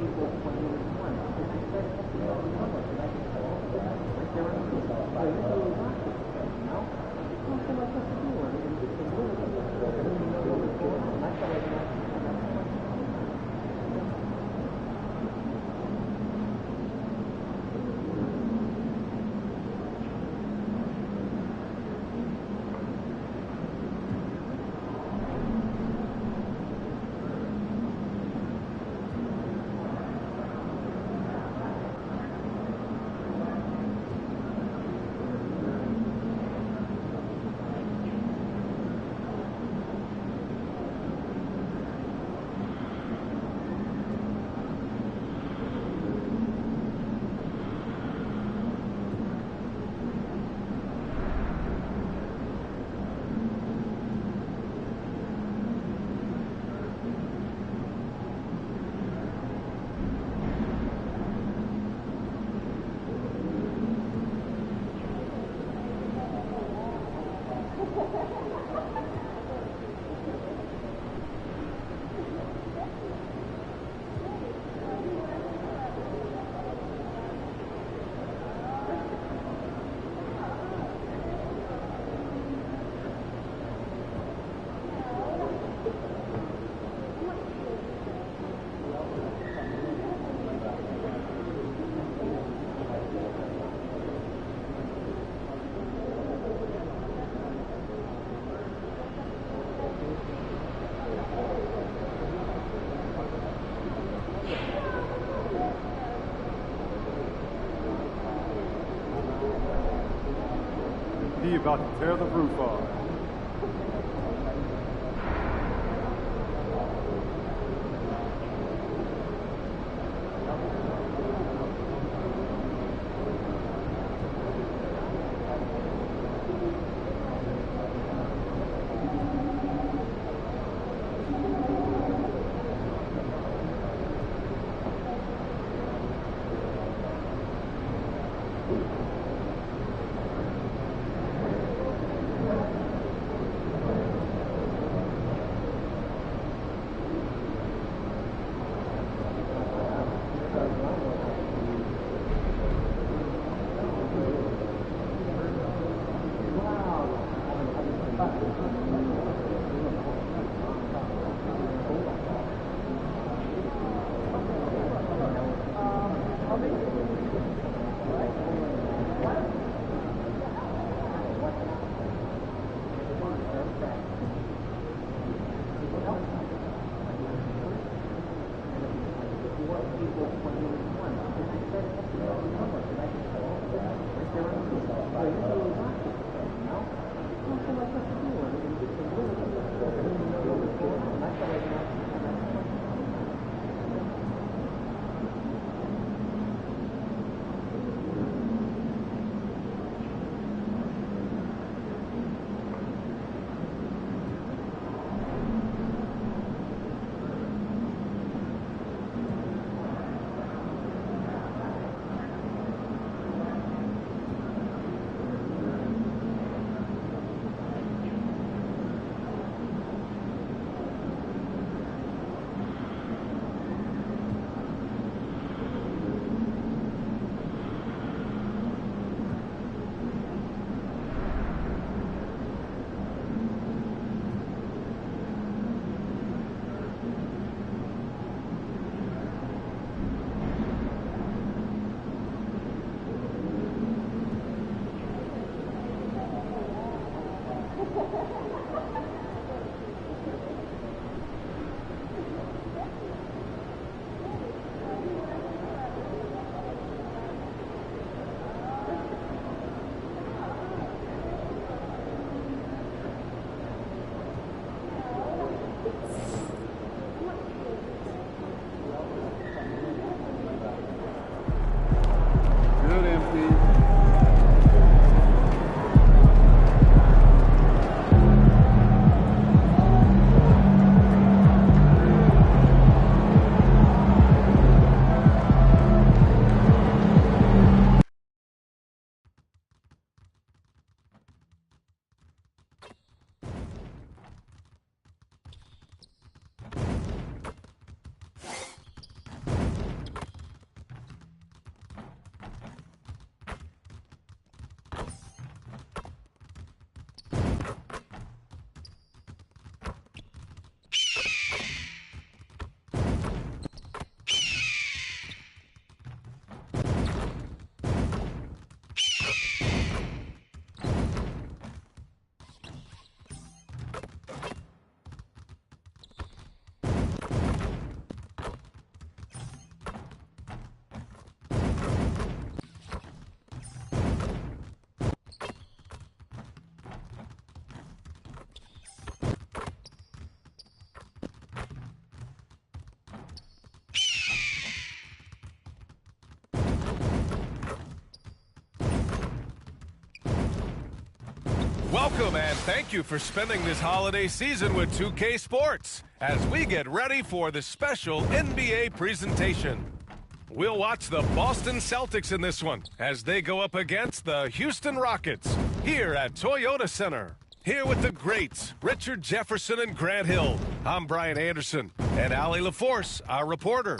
Speaker 14: equals 21.
Speaker 13: MP about to tear the roof off.
Speaker 1: Welcome and thank you for spending this holiday season with 2K Sports as we get ready for the special NBA presentation. We'll watch the Boston Celtics in this one as they go up against the Houston Rockets here at Toyota Center. Here with the greats, Richard Jefferson and Grant Hill. I'm Brian Anderson and Allie LaForce, our reporter.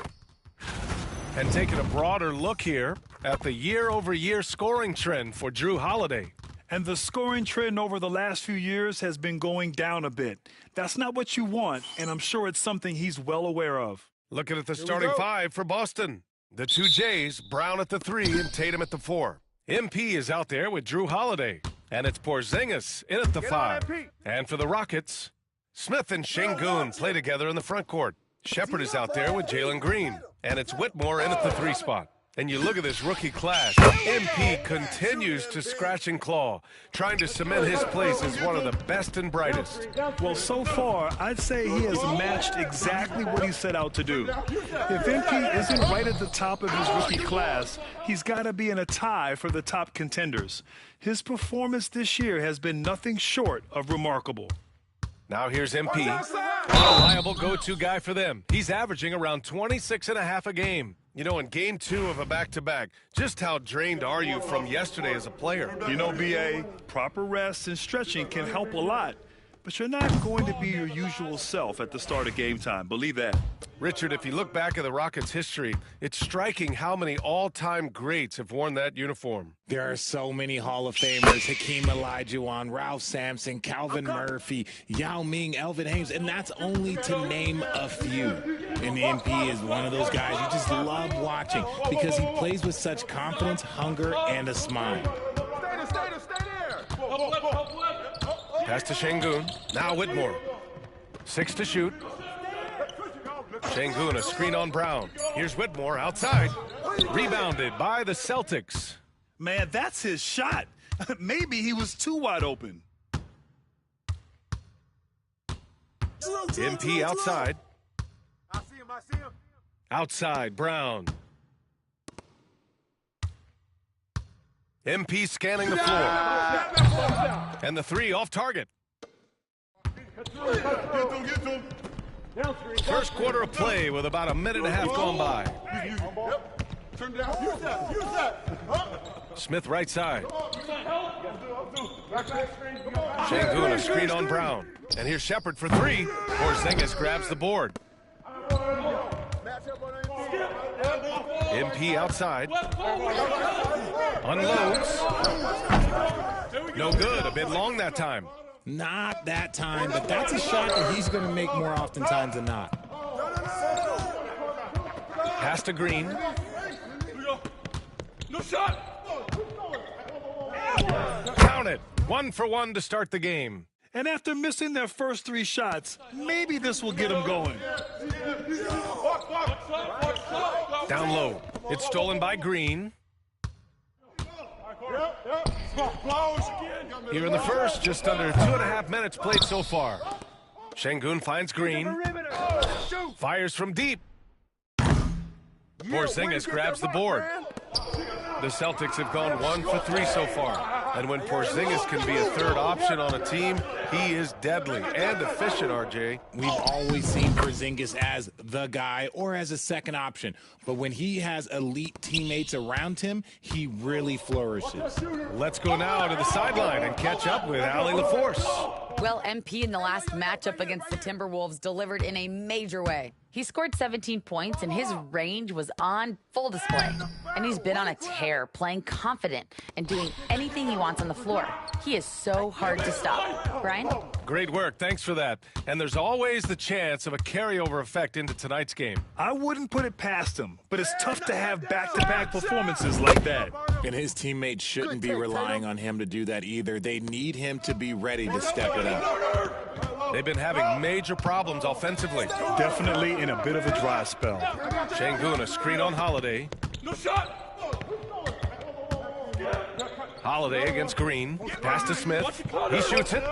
Speaker 1: And taking a broader look here at the year-over-year scoring trend for Jrue Holiday.
Speaker 3: And the scoring trend over the last few years has been going down a bit. That's not what you want, and I'm sure it's something he's well aware of.
Speaker 1: Looking at the starting five for Boston. The two Jays, Brown at the 3 and Tatum at the 4. MP is out there with Jrue Holiday. And it's Porzingis in at the 5. And for the Rockets, Smith and Şengün play together in the front court. Shepard is out there with Jalen Green. And it's Whitmore in at the 3 spot. And you look at this rookie class. MP continues to scratch and claw, trying to cement his place as one of the best and brightest.
Speaker 3: Well, so far, I'd say he has matched exactly what he set out to do. If MP isn't right at the top of his rookie class, he's got to be in a tie for the top contenders. His performance this year has been nothing short of remarkable.
Speaker 1: Now here's MP, a reliable go-to guy for them. He's averaging around 26.5 a game. You know, in game 2 of a back-to-back, just how drained are you from yesterday as a player?
Speaker 3: You know, B.A., proper rest and stretching can help a lot, but you're not going to be your usual self at the start of game time. Believe that.
Speaker 1: Richard, if you look back at the Rockets' history, it's striking how many all-time greats have worn that uniform.
Speaker 14: There are so many Hall of Famers: Hakeem Olajuwon, Ralph Sampson, Calvin Murphy, Yao Ming, Elvin Hayes, and that's only to name a few. And MP is one of those guys you just love watching because he plays with such confidence, hunger, and a smile.
Speaker 5: Stay there.
Speaker 1: Pass to Şengün. Now Whitmore. 6 to shoot. Şengün, a screen on Brown. Here's Whitmore outside. Rebounded by the Celtics.
Speaker 3: Man, that's his shot. Maybe he was too wide open.
Speaker 1: MP outside.
Speaker 5: I see him.
Speaker 1: Outside, Brown. MP scanning the floor. And the 3 off target. First quarter of play with about a minute and a half gone by. Smith right side. Şengün, a screen on Brown. And here's Shepard for 3. Porzingis grabs the board. MP outside. Unloads. No good. A bit long that time.
Speaker 14: Not that time, but that's a shot that he's going to make more oftentimes than not.
Speaker 1: Pass to Green.
Speaker 5: No shot.
Speaker 1: Count it. 1 for 1 to start the game.
Speaker 3: And after missing their first 3 shots, maybe this will get them going.
Speaker 1: Down low. It's stolen by Green. Here in the first, just under 2.5 minutes played so far. Şengün finds Green. Fires from deep. Porzingis grabs the board. The Celtics have gone 1 for 3 so far. And when Porzingis can be a third option on a team, he is deadly and efficient, RJ.
Speaker 14: We've always seen Porzingis as the guy or as a second option. But when he has elite teammates around him, he really flourishes.
Speaker 1: Let's go now to the sideline and catch up with Allie LaForce.
Speaker 15: Well, MP in the last matchup against the Timberwolves delivered in a major way. He scored 17 points, and his range was on full display. And he's been on a tear, playing confident and doing anything he wants on the floor. He is so hard to stop. Brian?
Speaker 1: Great work. Thanks for that. And there's always the chance of a carryover effect into tonight's game.
Speaker 3: I wouldn't put it past him, but it's tough to have back-to-back performances like that.
Speaker 14: And his teammates shouldn't be relying on him to do that either. They need him to be ready to step it up.
Speaker 1: They've been having major problems offensively.
Speaker 3: Definitely in a bit of a dry spell.
Speaker 1: Şengün, a screen on Holiday.
Speaker 5: No shot.
Speaker 1: Holiday against Green. Pass to Smith. He shoots it.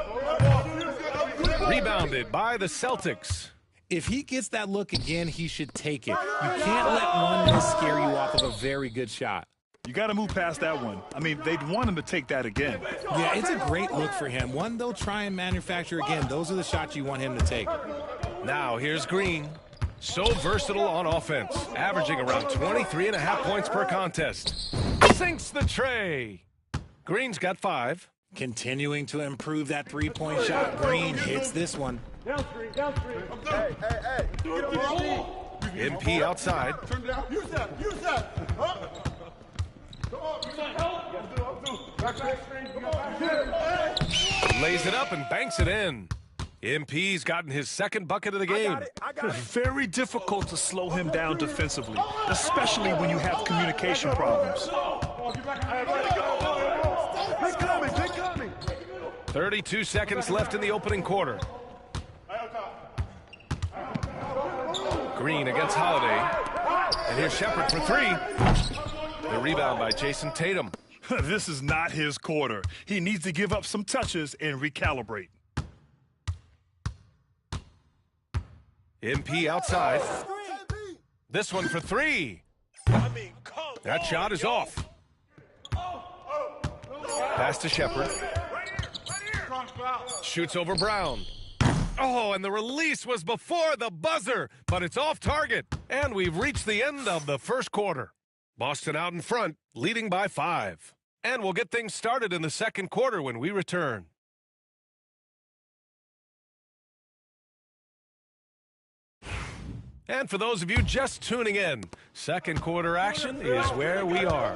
Speaker 1: Rebounded by the Celtics.
Speaker 14: If he gets that look again, he should take it. You can't let one miss scare you off of a very good shot.
Speaker 3: You got to move past that one. I mean, they'd want him to take that again.
Speaker 14: Yeah, it's a great look for him. One they'll try and manufacture again. Those are the shots you want him to take.
Speaker 1: Now here's Green. So versatile on offense, averaging around 23.5 points per contest. Sinks the tray. Green's got 5.
Speaker 14: Continuing to improve that three-point shot. Green hits this one.
Speaker 5: Down screen. Hey.
Speaker 1: MP outside.
Speaker 5: Use that.
Speaker 1: Lays it up and banks it in. MP's gotten his second bucket of the game.
Speaker 3: Very difficult to slow him down defensively, especially when you have communication problems.
Speaker 1: 32 seconds left in the opening quarter. Green against Holiday. And here's Shepard for 3. The rebound by Jason Tatum.
Speaker 3: This is not his quarter. He needs to give up some touches and recalibrate.
Speaker 1: MP outside. This one for three. That shot is off. Pass to Shepard. Shoots over Brown. Oh, and the release was before the buzzer, but it's off target. And we've reached the end of the first quarter. Boston out in front, leading by 5. And we'll get things started in the second quarter when we return. And for those of you just tuning in, second quarter action is where we are.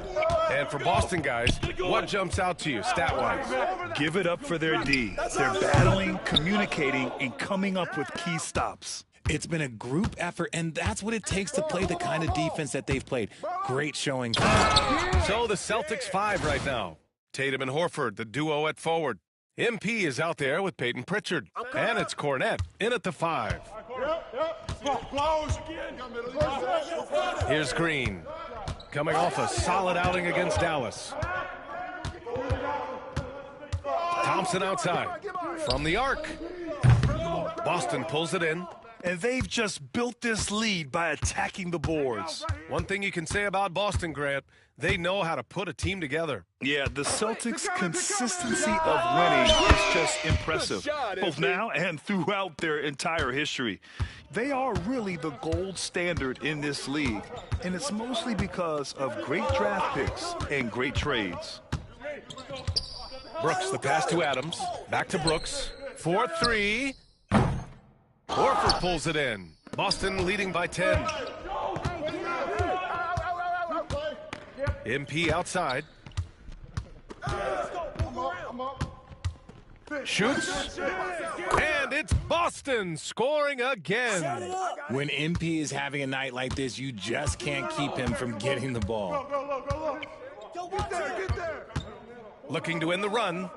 Speaker 1: And for Boston guys, what jumps out to you stat-wise?
Speaker 3: Give it up for their D. They're battling, communicating, and coming up with key stops.
Speaker 14: It's been a group effort, and that's what it takes to play the kind of defense that they've played. Great showing.
Speaker 1: So the Celtics 5 right now. Tatum and Horford, the duo at forward. MP is out there with Peyton Pritchard. And it's Cornette in at the 5. Here's Green, coming off a solid outing against Dallas. Thompson outside, from the arc. Boston pulls it in.
Speaker 3: And they've just built this lead by attacking the boards.
Speaker 1: One thing you can say about Boston, Grant, they know how to put a team together.
Speaker 3: Yeah, the Celtics' consistency of winning is just impressive, both now and throughout their entire history. They are really the gold standard in this league, and it's mostly because of great draft picks and great trades.
Speaker 1: Brooks, the pass to Adams. Back to Brooks. 4-3. Horford pulls it in. Boston leading by 10. MP outside. Shoots. And it's Boston scoring again.
Speaker 14: When MP is having a night like this, you just can't keep him from getting the ball.
Speaker 1: Looking to win the run.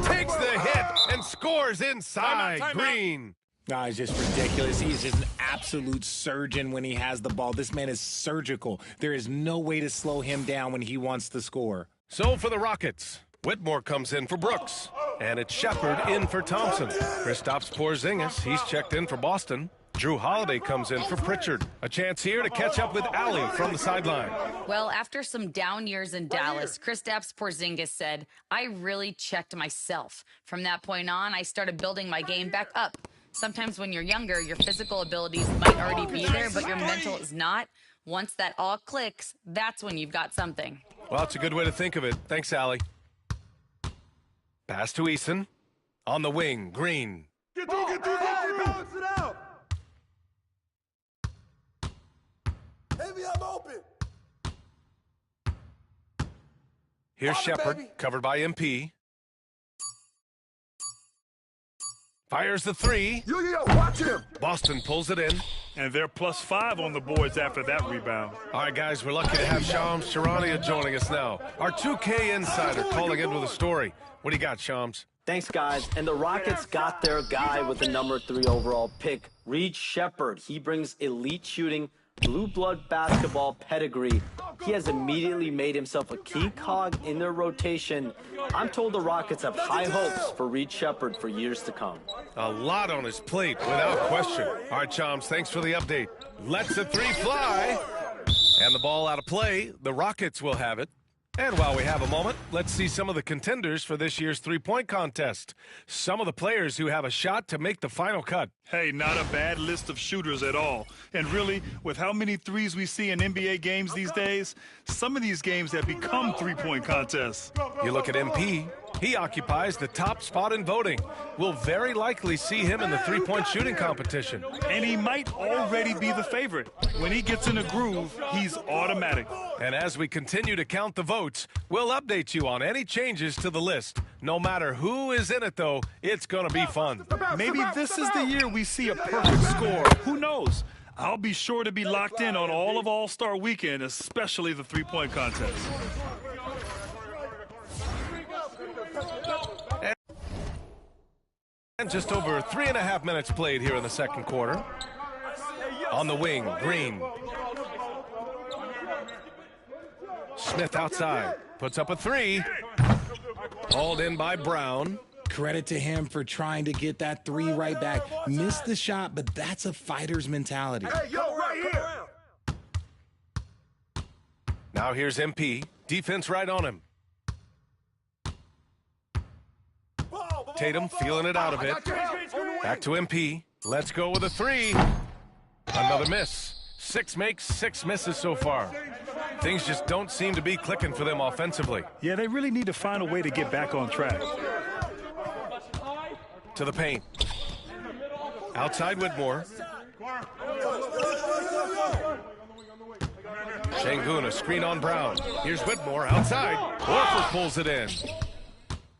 Speaker 1: Takes the hit and scores inside. Green.
Speaker 14: No, it's just ridiculous. He's just an absolute surgeon when he has the ball. This man is surgical. There is no way to slow him down when he wants to score.
Speaker 1: So for the Rockets, Whitmore comes in for Brooks. And it's Shepard in for Thompson. Kristaps Porzingis, he's checked in for Boston. Drew Holiday comes in for Pritchard. A chance here to catch up with Allie from the sideline.
Speaker 15: Well, after some down years in Dallas, Kristaps Porzingis said, "I really checked myself. From that point on, I started building my game back up. Sometimes when you're younger, your physical abilities might already be there, but your mental is not. Once that all clicks, that's when you've got something."
Speaker 1: Well, it's a good way to think of it. Thanks, Allie. Pass to Eason. On the wing, Green.
Speaker 5: Get through, balance it out. Heavy, I'm open.
Speaker 1: Here's Shepard, covered by MP. Fires the 3.
Speaker 5: Yo, watch him.
Speaker 1: Boston pulls it in.
Speaker 3: And they're +5 on the boards after that rebound.
Speaker 1: All right, guys, we're lucky to have Shams Charania joining us now. Our 2K insider calling in with a story. What do you got, Shams?
Speaker 16: Thanks, guys. And the Rockets got their guy with the number 3 overall pick, Reed Shepard. He brings elite shooting, blue blood basketball pedigree. He has immediately made himself a key cog in their rotation. I'm told the Rockets have high hopes for Reed Shepard for years to come.
Speaker 1: A lot on his plate, without question. All right, Chams, thanks for the update. Lets the 3 fly. And the ball out of play. The Rockets will have it. And while we have a moment, let's see some of the contenders for this year's three-point contest. Some of the players who have a shot to make the final cut.
Speaker 3: Hey, not a bad list of shooters at all. And really, with how many threes we see in NBA games these days, some of these games have become three-point contests.
Speaker 1: You look at MP, he occupies the top spot in voting. We'll very likely see him in the three-point shooting competition.
Speaker 3: And he might already be the favorite. When he gets in a groove, he's automatic.
Speaker 1: And as we continue to count the votes, we'll update you on any changes to the list. No matter who is in it, though, it's going to be fun.
Speaker 3: Maybe this is the year we see a perfect score. Who knows? I'll be sure to be locked in on all of All-Star Weekend, especially the three-point contest.
Speaker 1: And just over 3.5 minutes played here in the second quarter. On the wing, Green. Smith outside. Puts up a three. Hauled in by Brown.
Speaker 14: Credit to him for trying to get that three right back. Missed the shot, but that's a fighter's mentality.
Speaker 5: Hey, yo, right here.
Speaker 1: Now here's MP. Defense right on him. Tatum feeling it out of it. Back to MP. Let's go with a three. Another miss. 6 makes, 6 misses so far. Things just don't seem to be clicking for them offensively.
Speaker 3: Yeah, they really need to find a way to get back on track.
Speaker 1: To the paint. Outside Whitmore. Şengün, a screen on Brown. Here's Whitmore outside. Horford pulls it in.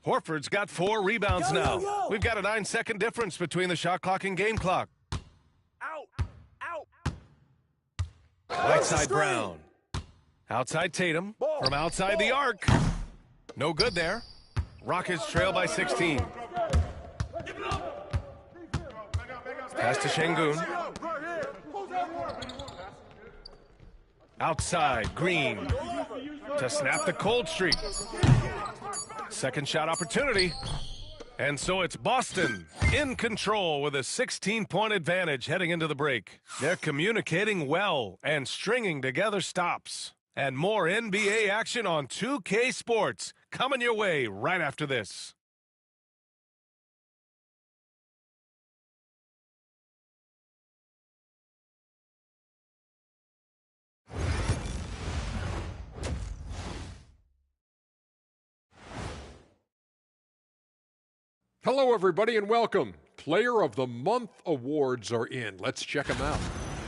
Speaker 1: Horford's got 4 rebounds now. We've got a 9-second difference between the shot clock and game clock. Right side Brown. Outside Tatum. From outside the arc. No good there. Rockets trail by 16. Pass to Şengün. Outside Green. To snap the cold streak. Second shot opportunity. And so it's Boston in control with a 16-point advantage heading into the break. They're communicating well and stringing together stops. And more NBA action on 2K Sports coming your way right after this.
Speaker 12: Hello, everybody, and welcome. Player of the Month awards are in. Let's check them out.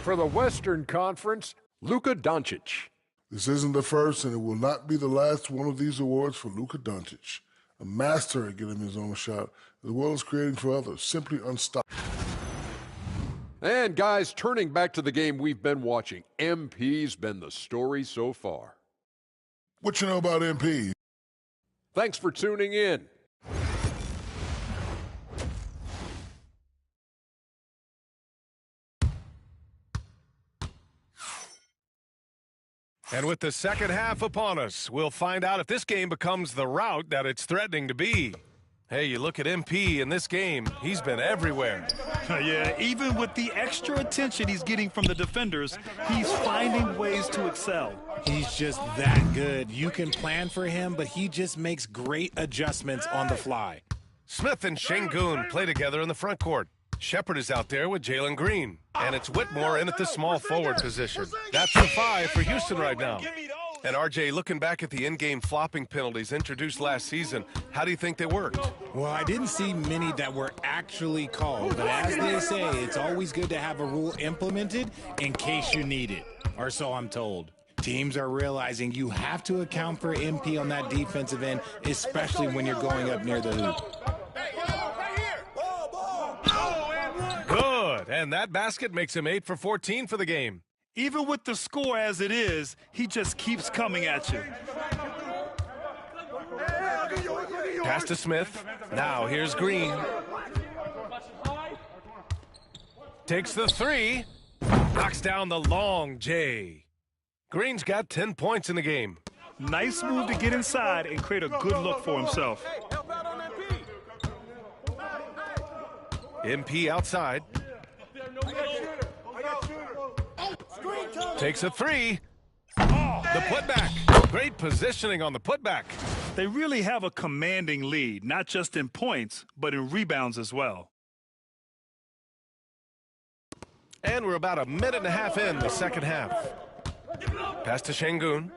Speaker 12: For the Western Conference, Luka Doncic.
Speaker 5: This isn't the first, and it will not be the last one of these awards for Luka Doncic. A master at getting his own shot, as well as creating for others. Simply unstoppable.
Speaker 12: And, guys, turning back to the game we've been watching, MP's been the story so far.
Speaker 5: What you know about MP?
Speaker 12: Thanks for tuning in.
Speaker 1: And with the second half upon us, we'll find out if this game becomes the rout that it's threatening to be. Hey, you look at MP in this game, he's been everywhere.
Speaker 3: Yeah, even with the extra attention he's getting from the defenders, he's finding ways to excel.
Speaker 14: He's just that good. You can plan for him, but he just makes great adjustments on the fly.
Speaker 1: Smith and Şengün play together in the front court. Shepard is out there with Jalen Green. And it's Whitmore in at the small forward position. That's the 5 for Houston right now. And RJ, looking back at the in-game flopping penalties introduced last season, how do you think they worked?
Speaker 14: Well, I didn't see many that were actually called, but as they say, it's always good to have a rule implemented in case you need it, or so I'm told. Teams are realizing you have to account for MP on that defensive end, especially when you're going up near the hoop.
Speaker 1: Good, and that basket makes him 8 for 14 for the game.
Speaker 3: Even with the score as it is, he just keeps coming at you.
Speaker 1: Pass to Smith. Now here's Green. Takes the 3. Knocks down the long J. Green's got 10 points in the game.
Speaker 3: Nice move to get inside and create a good look for himself.
Speaker 1: MP outside. Takes a 3. The putback. Great positioning on the putback.
Speaker 3: They really have a commanding lead, not just in points, but in rebounds as well.
Speaker 1: And we're about a minute and a half in the second half. Pass to Şengün.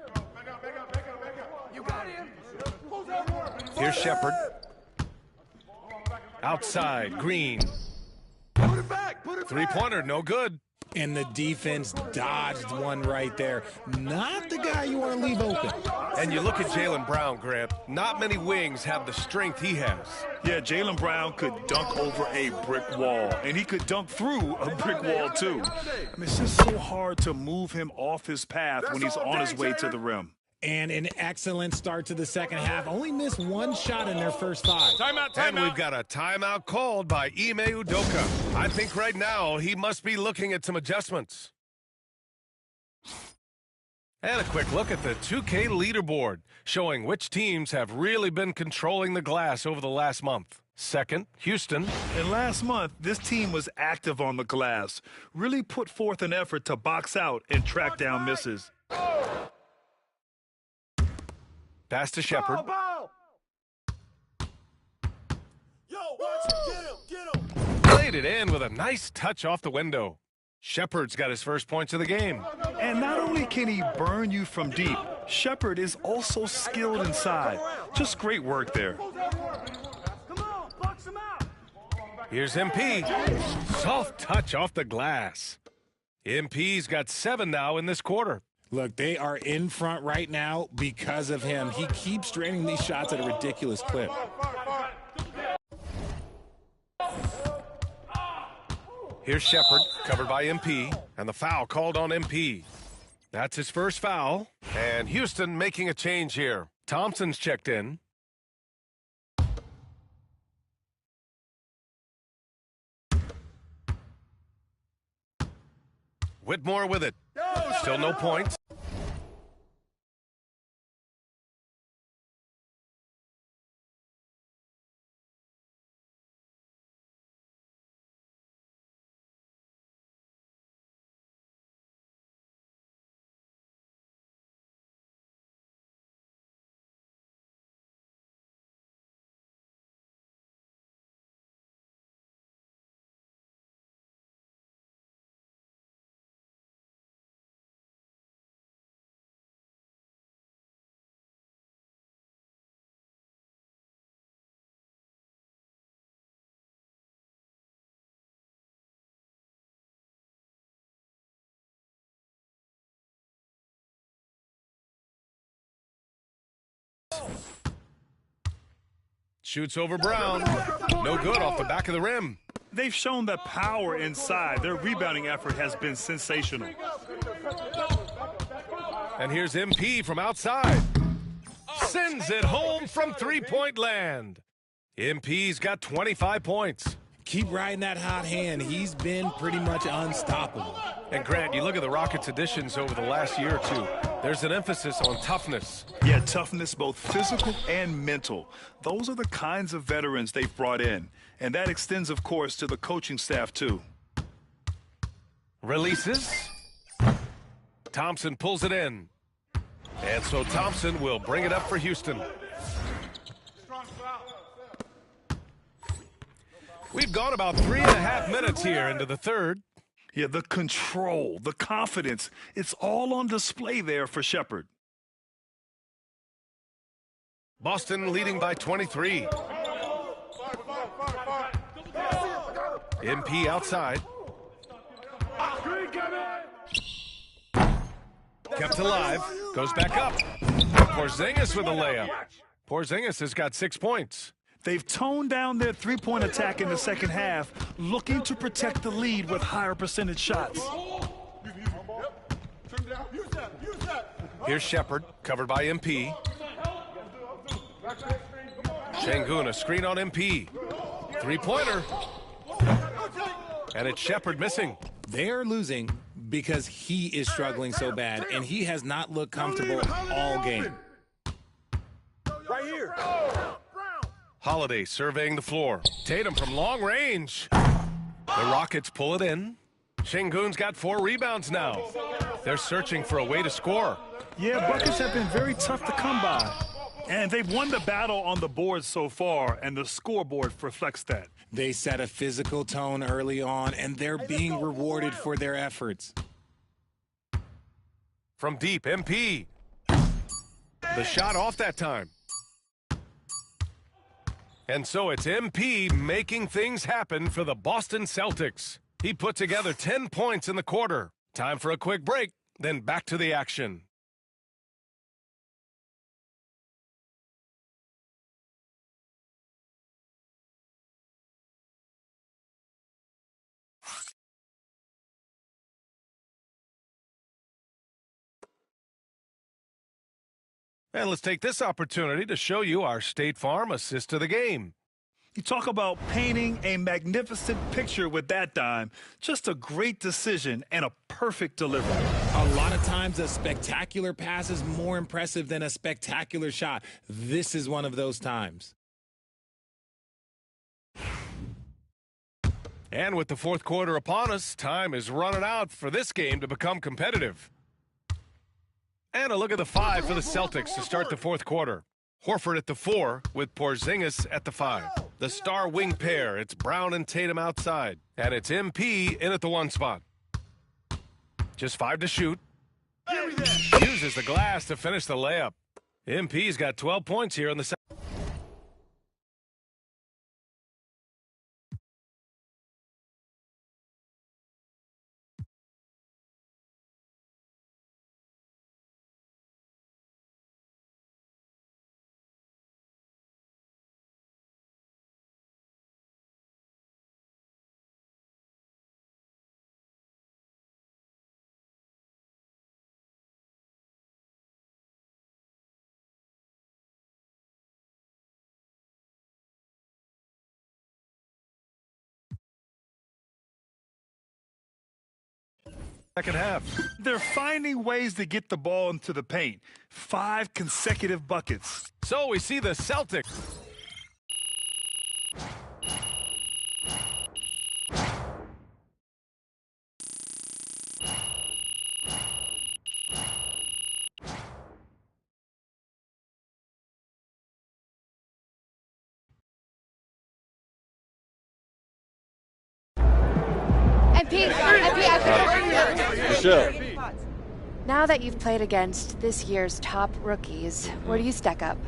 Speaker 1: Here's Shepard. Outside, Green. Three-pointer, no good.
Speaker 14: And the defense dodged one right there. Not the guy you want to leave open.
Speaker 1: And you look at Jaylen Brown, Grant. Not many wings have the strength he has.
Speaker 3: Yeah, Jaylen Brown could dunk over a brick wall, and he could dunk through a brick wall, too. I mean, it's just so hard to move him off his path when he's on his way to the rim.
Speaker 14: And an excellent start to the second half. Only missed one shot in their first 5.
Speaker 1: Timeout. And we've got a timeout called by Ime Udoka. I think right now he must be looking at some adjustments. And a quick look at the 2K leaderboard, showing which teams have really been controlling the glass over the last month. Second, Houston.
Speaker 3: And last month, this team was active on the glass, really put forth an effort to box out and track down misses.
Speaker 1: Pass to Shepard. Played it in with a nice touch off the window. Shepard's got his first points of the game.
Speaker 3: And not only can he burn you from deep, Shepard is also skilled inside. Just great work there.
Speaker 1: Here's MP. Soft touch off the glass. MP's got 7 now in this quarter.
Speaker 14: Look, they are in front right now because of him. He keeps draining these shots at a ridiculous clip.
Speaker 1: Here's Shepard, covered by MP, and the foul called on MP. That's his first foul, and Houston making a change here. Thompson's checked in. Whitmore with it. Still no points. Shoots over Brown. No good off the back of the rim.
Speaker 3: They've shown that power inside. Their rebounding effort has been sensational.
Speaker 1: And here's MP from outside. Sends it home from three-point land. MP's got 25 points.
Speaker 14: Keep riding that hot hand. He's been pretty much unstoppable.
Speaker 1: And Grant, you look at the Rockets' additions over the last year or two. There's an emphasis on toughness.
Speaker 3: Yeah, toughness, both physical and mental. Those are the kinds of veterans they've brought in. And that extends, of course, to the coaching staff, too.
Speaker 1: Releases. Thompson pulls it in. And so Thompson will bring it up for Houston. We've gone about 3.5 minutes here into the third.
Speaker 3: Yeah, the control, the confidence, it's all on display there for Shepard.
Speaker 1: Boston leading by 23. MP outside. Kept alive. Goes back up. Porzingis with a layup. Porzingis has got 6 points.
Speaker 3: They've toned down their three-point attack in the second half, looking to protect the lead with higher percentage shots.
Speaker 1: Here's Shepard, covered by MP. Şengün, a screen on MP. Three-pointer. And it's Shepard missing.
Speaker 14: They're losing because he is struggling so bad, and he has not looked comfortable all game.
Speaker 4: Right here.
Speaker 1: Holiday surveying the floor. Tatum from long range. The Rockets pull it in. Şengün's got 4 rebounds now. They're searching for a way to score.
Speaker 3: Yeah, buckets have been very tough to come by. And they've won the battle on the board so far, and the scoreboard reflects that.
Speaker 14: They set a physical tone early on, and they're being rewarded for their efforts.
Speaker 1: From deep, MP. The shot off that time. And so it's MP making things happen for the Boston Celtics. He put together 10 points in the quarter. Time for a quick break, then back to the action. And let's take this opportunity to show you our State Farm assist to the game.
Speaker 3: You talk about painting a magnificent picture with that dime. Just a great decision and a perfect delivery.
Speaker 14: A lot of times a spectacular pass is more impressive than a spectacular shot. This is one of those times.
Speaker 1: And with the fourth quarter upon us, time is running out for this game to become competitive. And a look at the 5 for the Celtics to start the fourth quarter. Horford at the 4 with Porzingis at the 5. The star wing pair, it's Brown and Tatum outside. And it's MP in at the 1 spot. Just 5 to shoot. Uses the glass to finish the layup. MP's got 12 points here in the second. Second half.
Speaker 3: They're finding ways to get the ball into the paint. 5 consecutive buckets.
Speaker 1: So we see the Celtics.
Speaker 17: Michelle. Now that you've played against this year's top rookies, where do you stack up?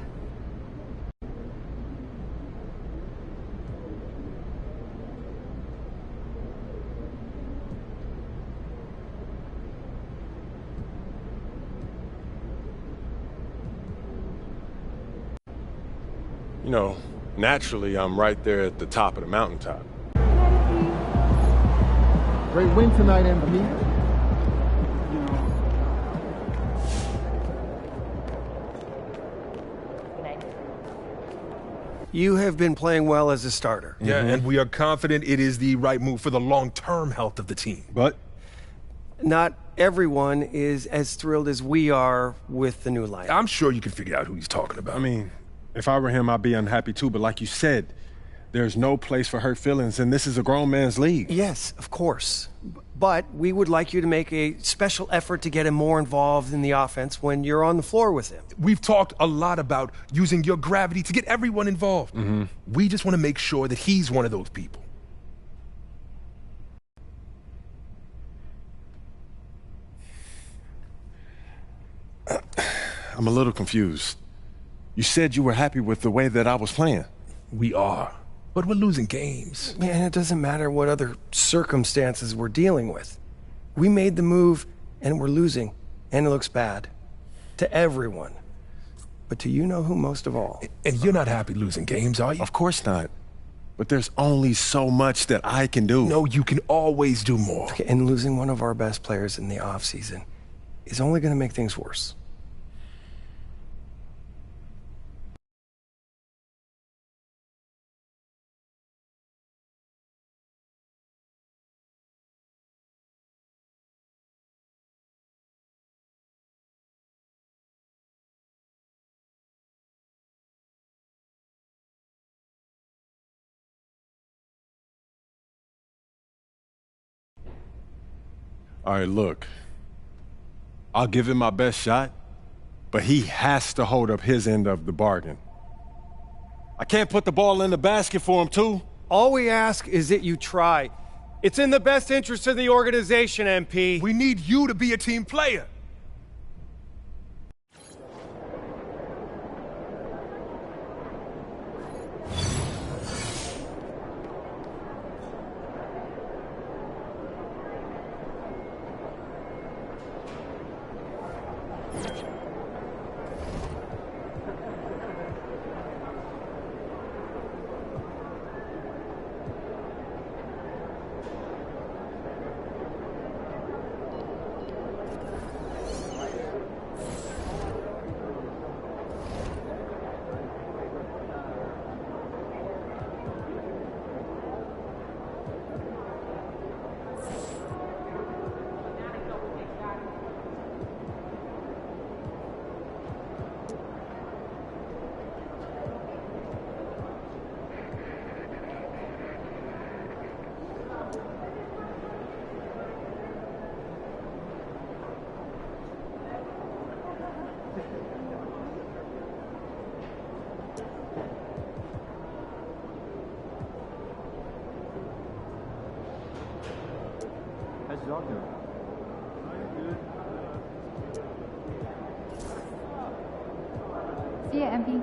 Speaker 18: You know, naturally, I'm right there at the top of the mountaintop.
Speaker 6: Great win tonight, MP.
Speaker 19: You have been playing well as a starter.
Speaker 20: Yeah, and we are confident it is the right move for the long-term health of the team.
Speaker 18: But
Speaker 19: not everyone is as thrilled as we are with the new lineup.
Speaker 20: I'm sure you can figure out who he's talking about.
Speaker 18: I mean, if I were him, I'd be unhappy too. But like you said, there's no place for hurt feelings, and this is a grown man's league.
Speaker 19: Yes, of course. But we would like you to make a special effort to get him more involved in the offense when you're on the floor with him.
Speaker 20: We've talked a lot about using your gravity to get everyone involved. We just want to make sure that he's one of those people.
Speaker 18: I'm a little confused. You said you were happy with the way that I was playing.
Speaker 20: We are. But we're losing games.
Speaker 19: Man, it doesn't matter what other circumstances we're dealing with. We made the move, and we're losing, and it looks bad. To everyone. But to you know who most of all.
Speaker 20: And you're not happy losing games, are you?
Speaker 18: Of course not. But there's only so much that I can do.
Speaker 20: No, you can always do more.
Speaker 19: Okay, and losing one of our best players in the offseason is only going to make things worse.
Speaker 18: All right, look. I'll give him my best shot, but he has to hold up his end of the bargain. I can't put the ball in the basket for him, too.
Speaker 19: All we ask is that you try. It's in the best interest of the organization, MP.
Speaker 20: We need you to be a team player.
Speaker 21: 谢谢 MP。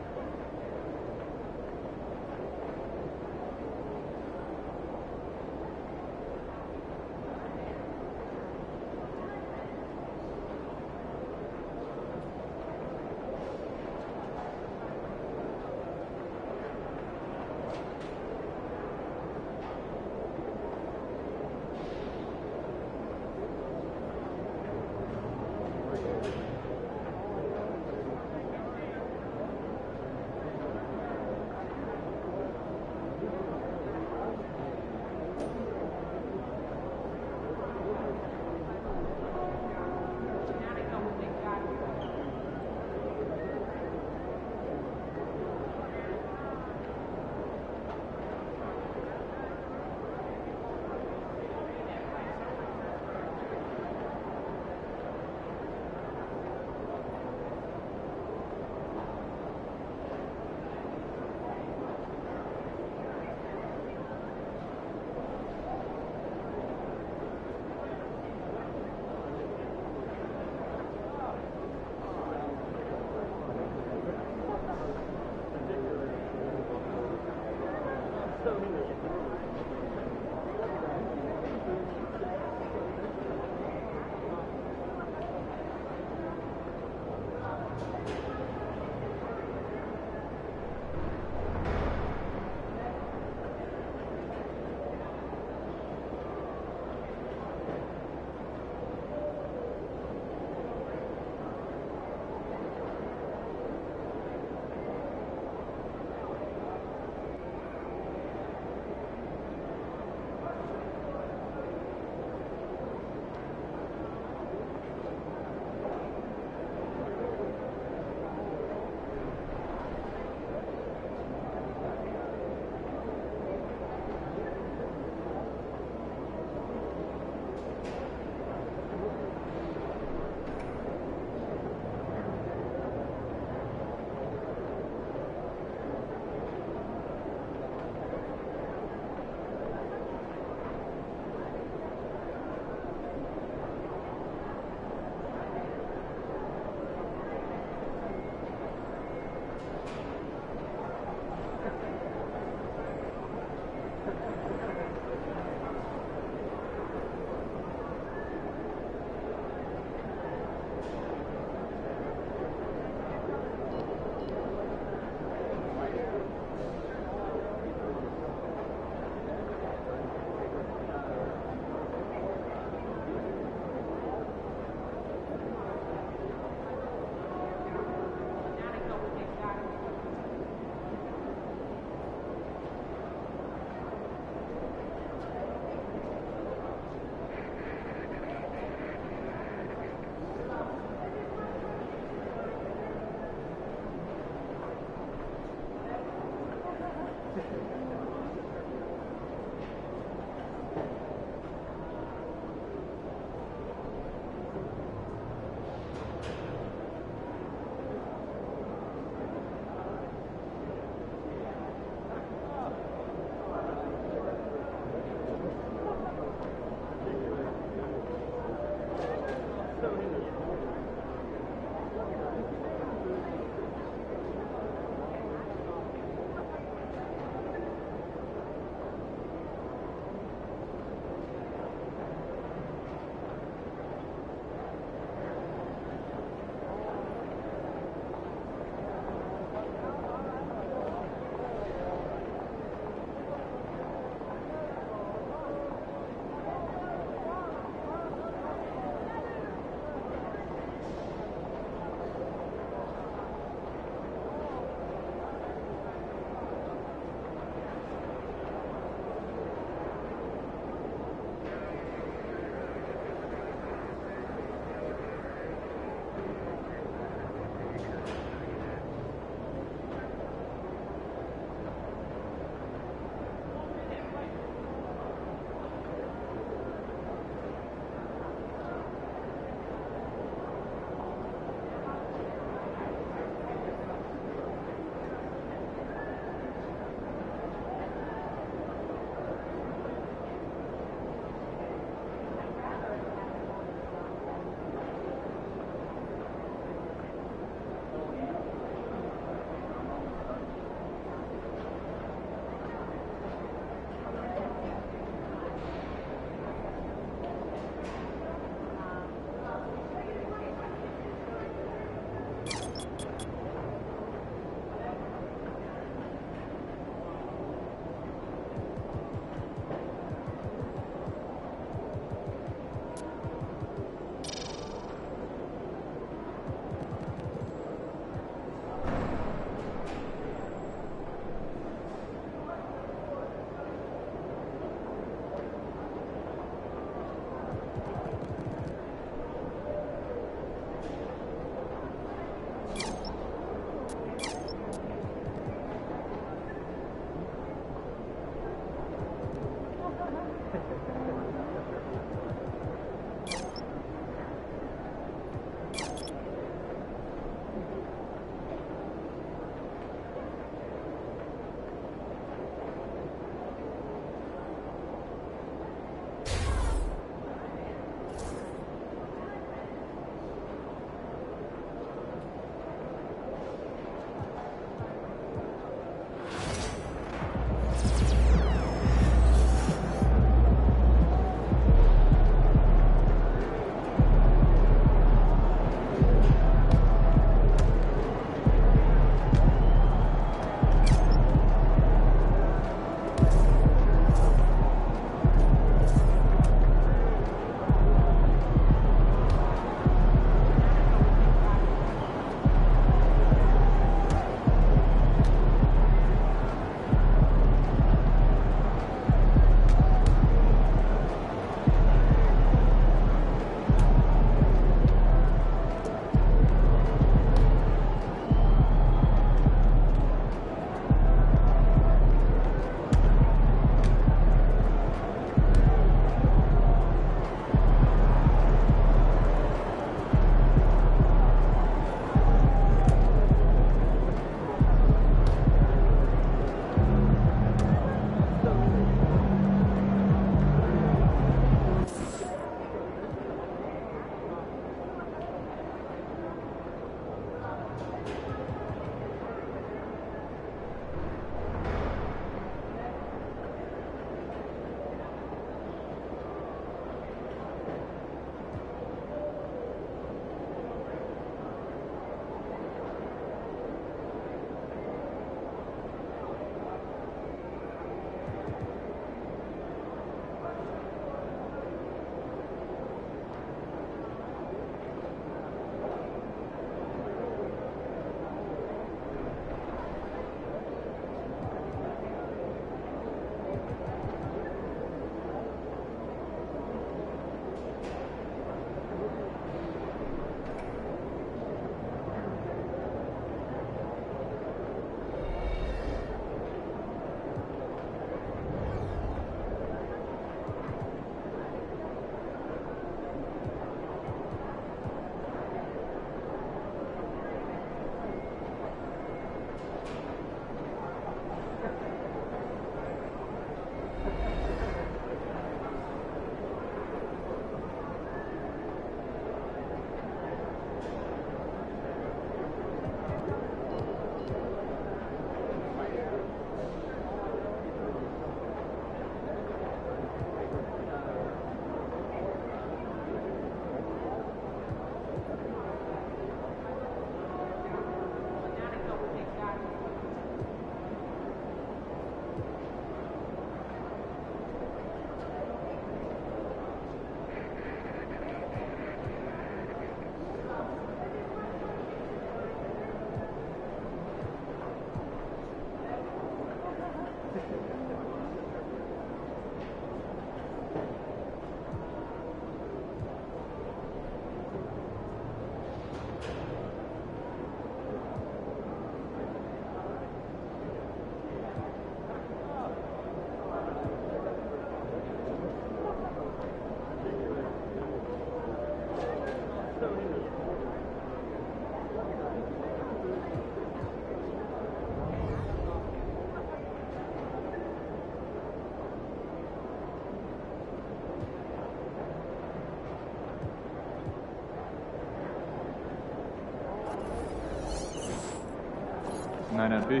Speaker 21: 9 MP.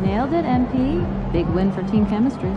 Speaker 22: Nailed it, MP. Big win for team chemistry.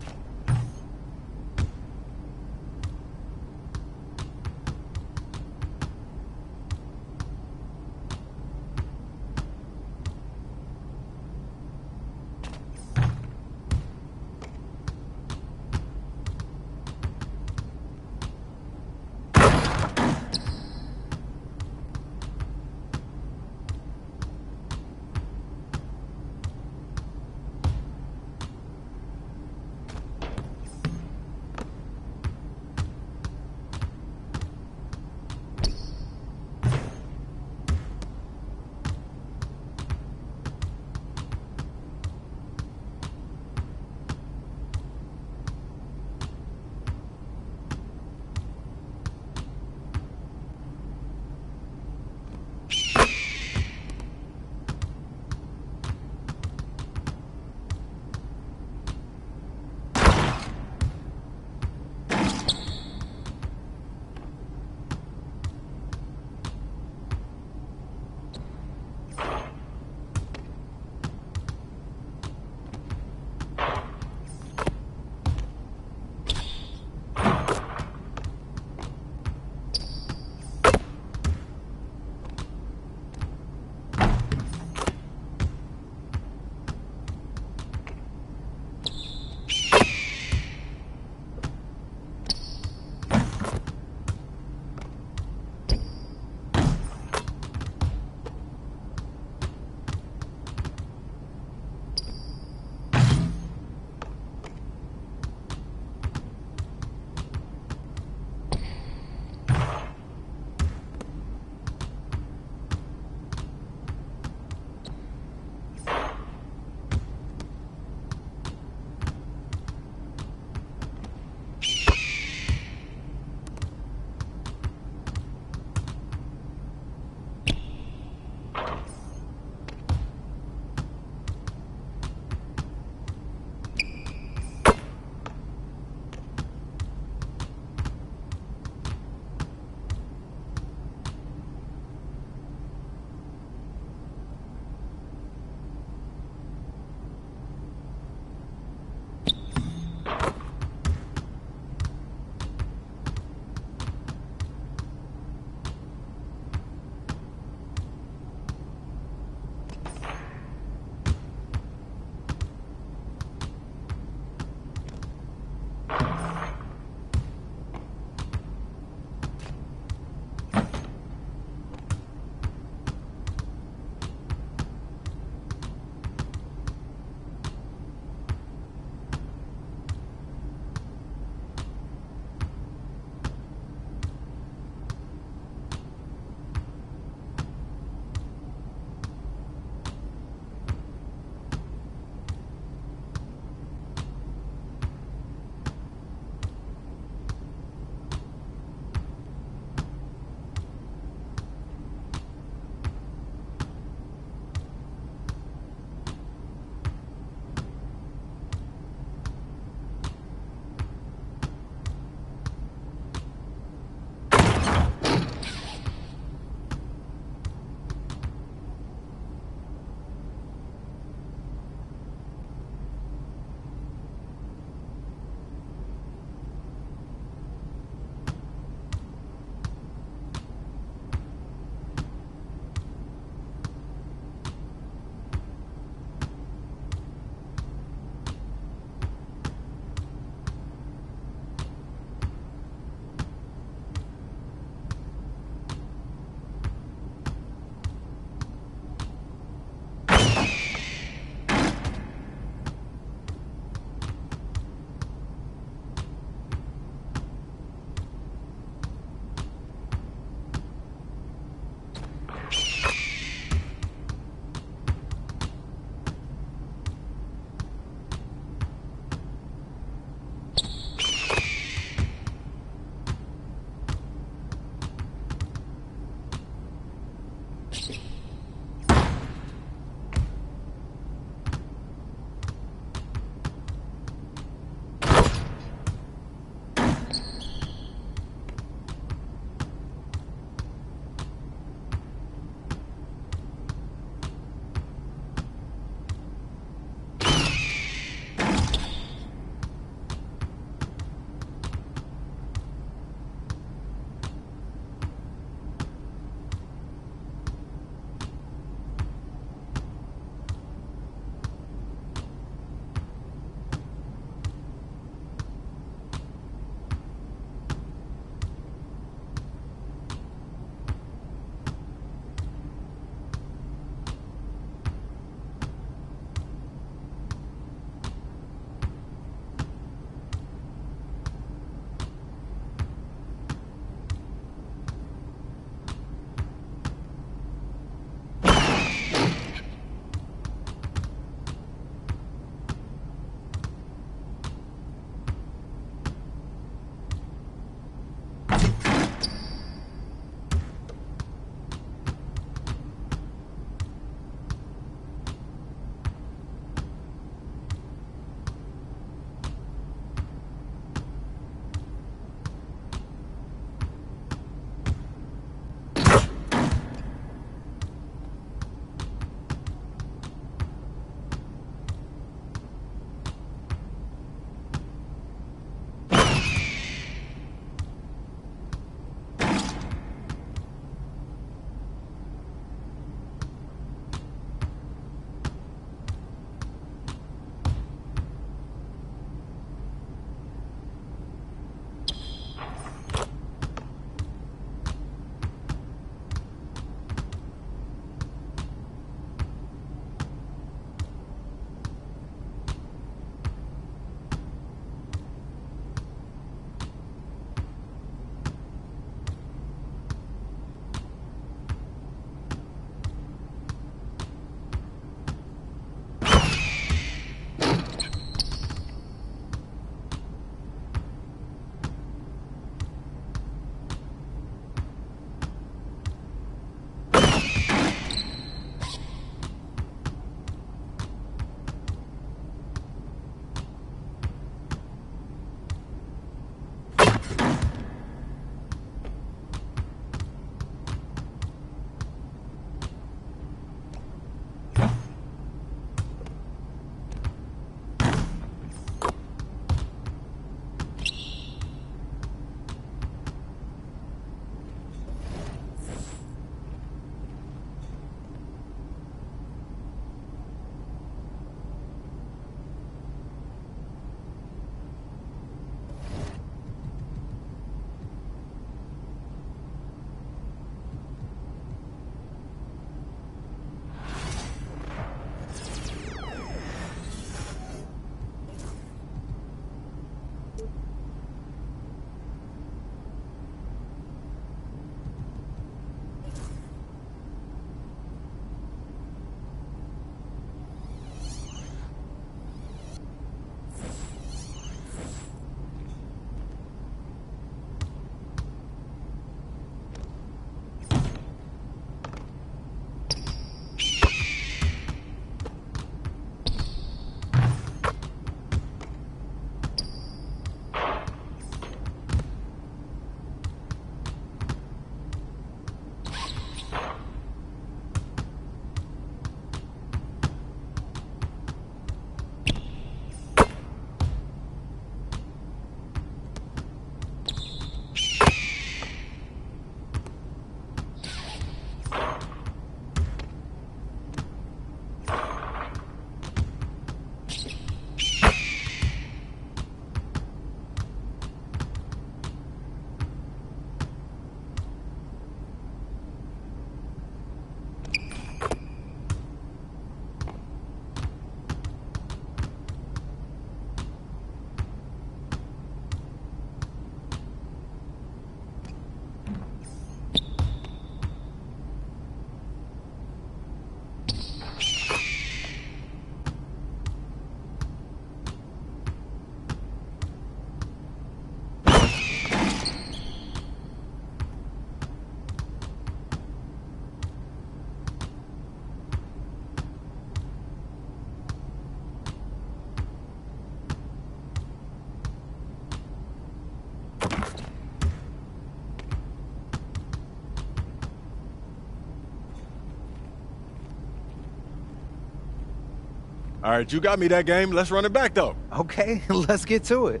Speaker 18: All right, you got me that game. Let's run it back, though.
Speaker 2: Okay, let's get to it.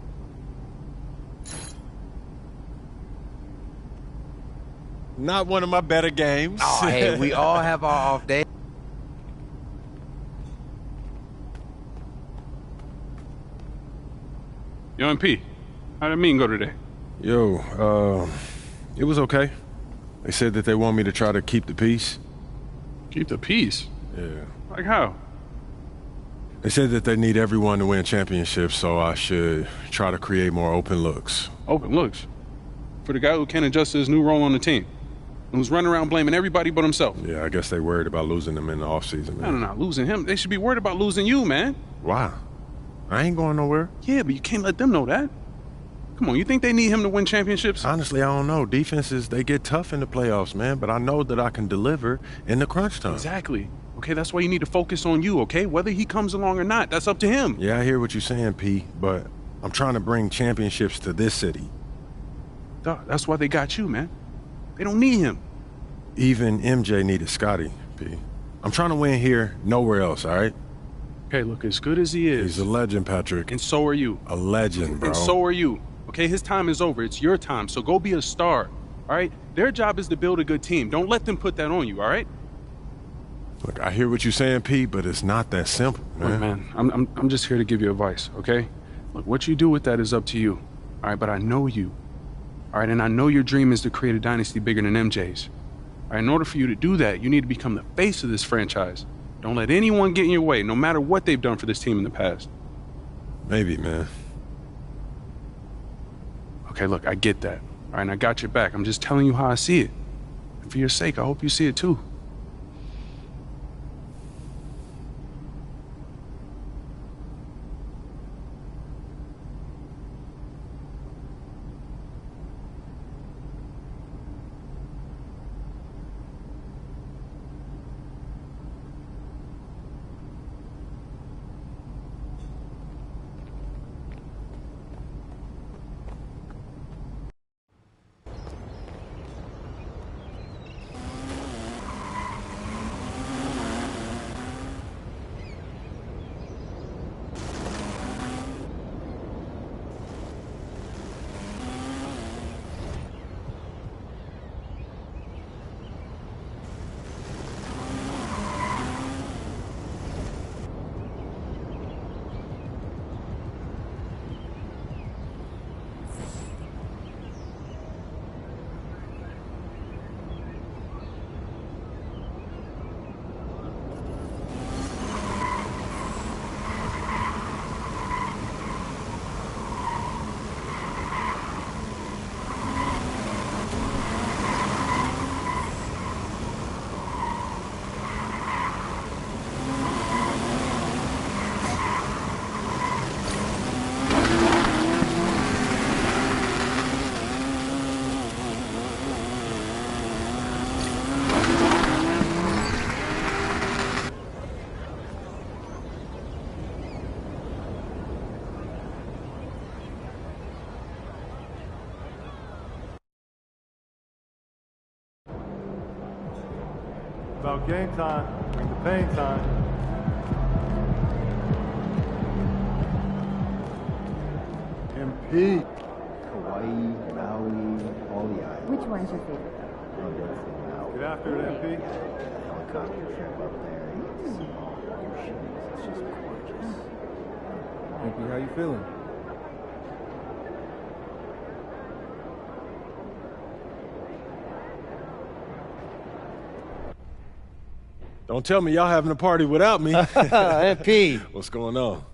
Speaker 18: Not one of my better games.
Speaker 2: Oh, hey, we all have our off day.
Speaker 21: Yo, MP, how did the meeting go today?
Speaker 18: Yo, it was okay. They said that they want me to try to keep the peace.
Speaker 21: Keep the peace?
Speaker 18: Yeah.
Speaker 21: Like how?
Speaker 18: They said that they need everyone to win championships, so I should try to create more open looks.
Speaker 21: Open looks? For the guy who can't adjust to his new role on the team? And who's running around blaming everybody but himself?
Speaker 18: Yeah, I guess they worried about losing him in the offseason, man.
Speaker 21: No, losing him. They should be worried about losing you, man.
Speaker 18: Why? I ain't going nowhere.
Speaker 21: Yeah, but you can't let them know that. Come on, you think they need him to win championships?
Speaker 18: Honestly, I don't know. Defenses, they get tough in the playoffs, man, but I know that I can deliver in the crunch time.
Speaker 21: Exactly. Okay, that's why you need to focus on you, okay? Whether he comes along or not, that's up to him.
Speaker 18: Yeah, I hear what you're saying, P, but I'm trying to bring championships to this city.
Speaker 21: Duh, that's why they got you, man. They don't need him.
Speaker 18: Even MJ needed Scotty, P. I'm trying to win here, nowhere else, all right?
Speaker 21: Okay, look, as good as he is...
Speaker 18: He's a legend, Patrick.
Speaker 21: And so are you.
Speaker 18: A legend, bro.
Speaker 21: And so are you. Okay, his time is over. It's your time, so go be a star, all right? Their job is to build a good team. Don't let them put that on you, all right?
Speaker 18: Look, I hear what you're saying, Pete, but it's not that simple, man.
Speaker 21: Look, man, I'm just here to give you advice, okay? Look, what you do with that is up to you, all right? But I know you, all right? And I know your dream is to create a dynasty bigger than MJ's. All right? In order for you to do that, you need to become the face of this franchise. Don't let anyone get in your way, no matter what they've done for this team in the past.
Speaker 18: Maybe, man.
Speaker 21: Okay, look, I get that, all right? And I got your back. I'm just telling you how I see it. And for your sake, I hope you see it too.
Speaker 23: About game time, bring the pain time. MP.
Speaker 24: Hawaii, Maui, all the islands.
Speaker 22: Which one's your favorite?
Speaker 23: Get after it, MP.
Speaker 24: Helicopter trip up there. You see all the oceans. It's just gorgeous.
Speaker 23: MP, how you feeling?
Speaker 18: Don't tell me y'all having a party without me.
Speaker 19: MP.
Speaker 18: What's going on?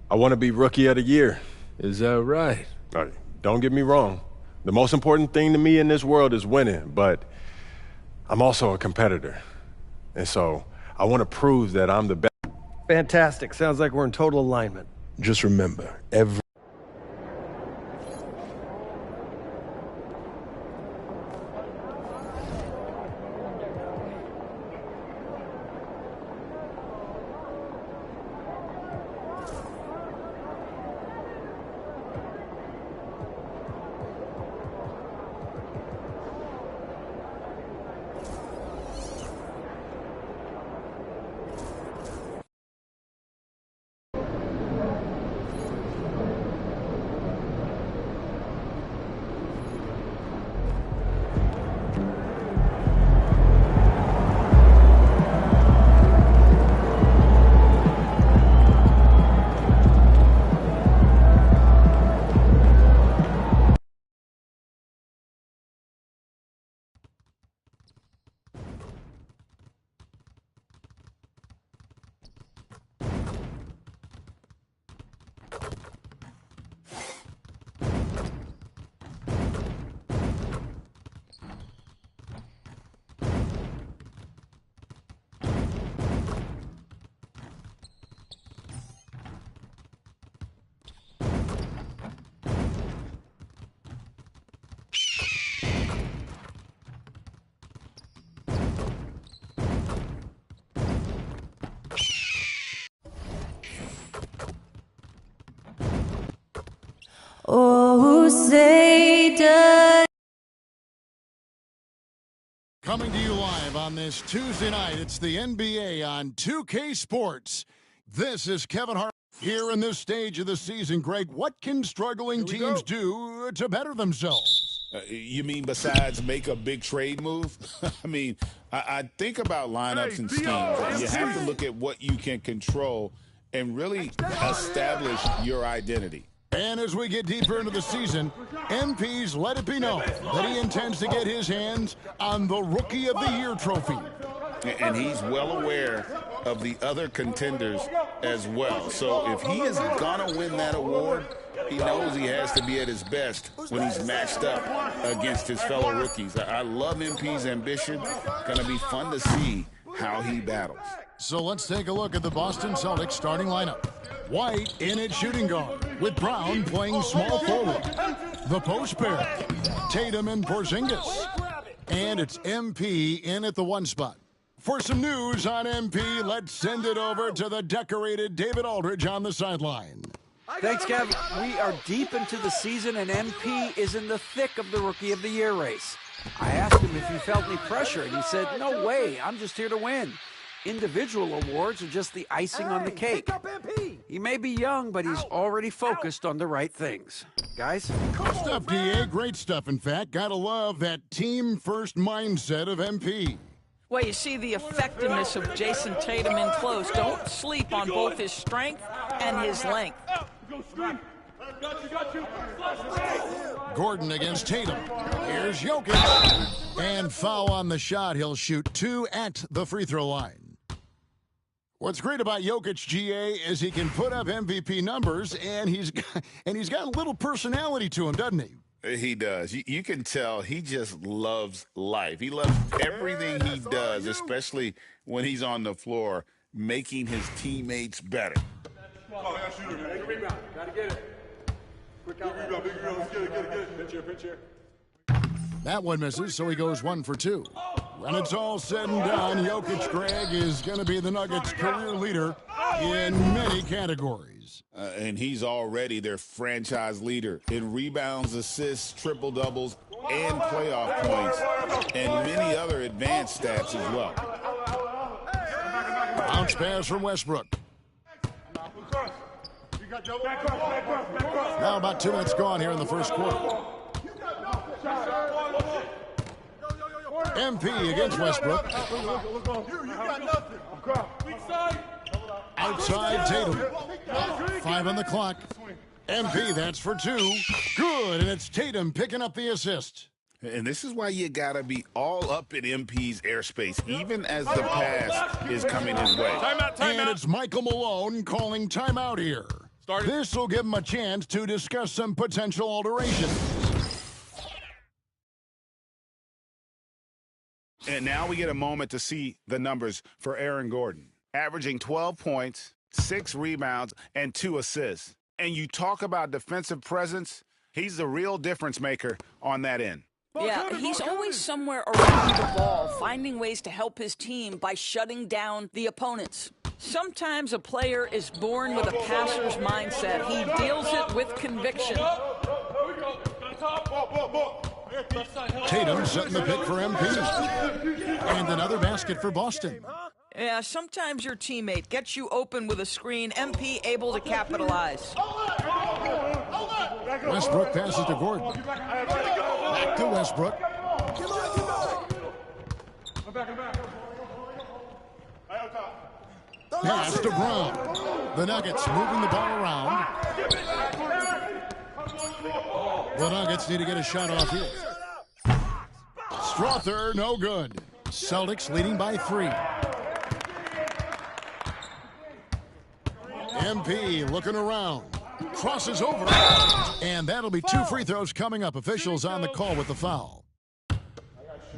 Speaker 18: I want to be Rookie of the Year.
Speaker 1: Is that right?
Speaker 18: All right, don't get me wrong. The most important thing to me in this world is winning, but I'm also a competitor. And so I want to prove that I'm the best.
Speaker 19: Fantastic. Sounds like we're in total alignment.
Speaker 1: Just remember, every
Speaker 8: say does.
Speaker 7: Coming to you live on this Tuesday night, it's the NBA on 2K Sports. This is Kevin Hart. Here in this stage of the season, Greg, what can struggling teams do to better themselves?
Speaker 9: You mean besides make a big trade move? I mean, I think about lineups and schemes. You have to look at what you can control and really establish your identity.
Speaker 7: And as we get deeper into the season, MP's let it be known that he intends to get his hands on the Rookie of the Year trophy.
Speaker 9: And he's well aware of the other contenders as well. So if he is going to win that award, he knows he has to be at his best when he's matched up against his fellow rookies. I love MP's ambition. Going to be fun to see how he battles.
Speaker 7: So let's take a look at the Boston Celtics starting lineup. White in at shooting guard, with Brown playing small forward. The post pair, Tatum and Porzingis. And it's MP in at the one spot. For some news on MP, let's send it over to the decorated David Aldridge on the sideline.
Speaker 10: Thanks, Kev. We are deep into the season, and MP is in the thick of the Rookie of the Year race. I asked him if he felt any pressure, and he said, no way, I'm just here to win. Individual awards are just the icing on the cake. He may be young, but he's already focused on the right things. Guys?
Speaker 7: Good stuff, DA. Great stuff, in fact. Gotta love that team-first mindset of MP.
Speaker 11: Well, you see the effectiveness of Jason Tatum in close. Don't sleep on both his strength and his length.
Speaker 7: Gordon against Tatum. Here's Jokic. And foul on the shot. He'll shoot 2 at the free throw line. What's great about Jokic, GA, is he can put up MVP numbers, and he's got a little personality to him, doesn't he?
Speaker 9: He does. You can tell he just loves life. He loves everything he does, especially when he's on the floor, making his teammates better.
Speaker 7: That one misses, so he goes 1 for 2. When it's all said and done, Jokic, Greg, is going to be the Nuggets' career leader in many categories.
Speaker 9: And he's already their franchise leader in rebounds, assists, triple-doubles, and playoff points, and many other advanced stats as well.
Speaker 7: Bounce pass from Westbrook. Now about 2 minutes gone here in the first quarter. MP against Westbrook. Outside Tatum. 5 on the clock. MP, that's for 2. Good, and it's Tatum picking up the assist.
Speaker 9: And this is why you got to be all up in MP's airspace, even as the pass is coming his way.
Speaker 7: And it's Michael Malone calling timeout here. This will give him a chance to discuss some potential alterations.
Speaker 9: And now we get a moment to see the numbers for Aaron Gordon. Averaging 12 points, 6 rebounds, and 2 assists. And you talk about defensive presence, he's the real difference maker on that end.
Speaker 11: Yeah, he's always somewhere around the ball, finding ways to help his team by shutting down the opponents. Sometimes a player is born with a passer's mindset. He deals it with conviction.
Speaker 7: Tatum setting the pick for MP. And another basket for Boston.
Speaker 11: Yeah, sometimes your teammate gets you open with a screen. MP able to capitalize.
Speaker 7: Westbrook passes to Gordon. Back to Westbrook. Pass to Brown. The Nuggets moving the ball around. The Nuggets need to get a shot off here. Strother, no good. Celtics leading by 3. MP looking around. Crosses over. And that'll be 2 free throws coming up. Officials on the call with the foul.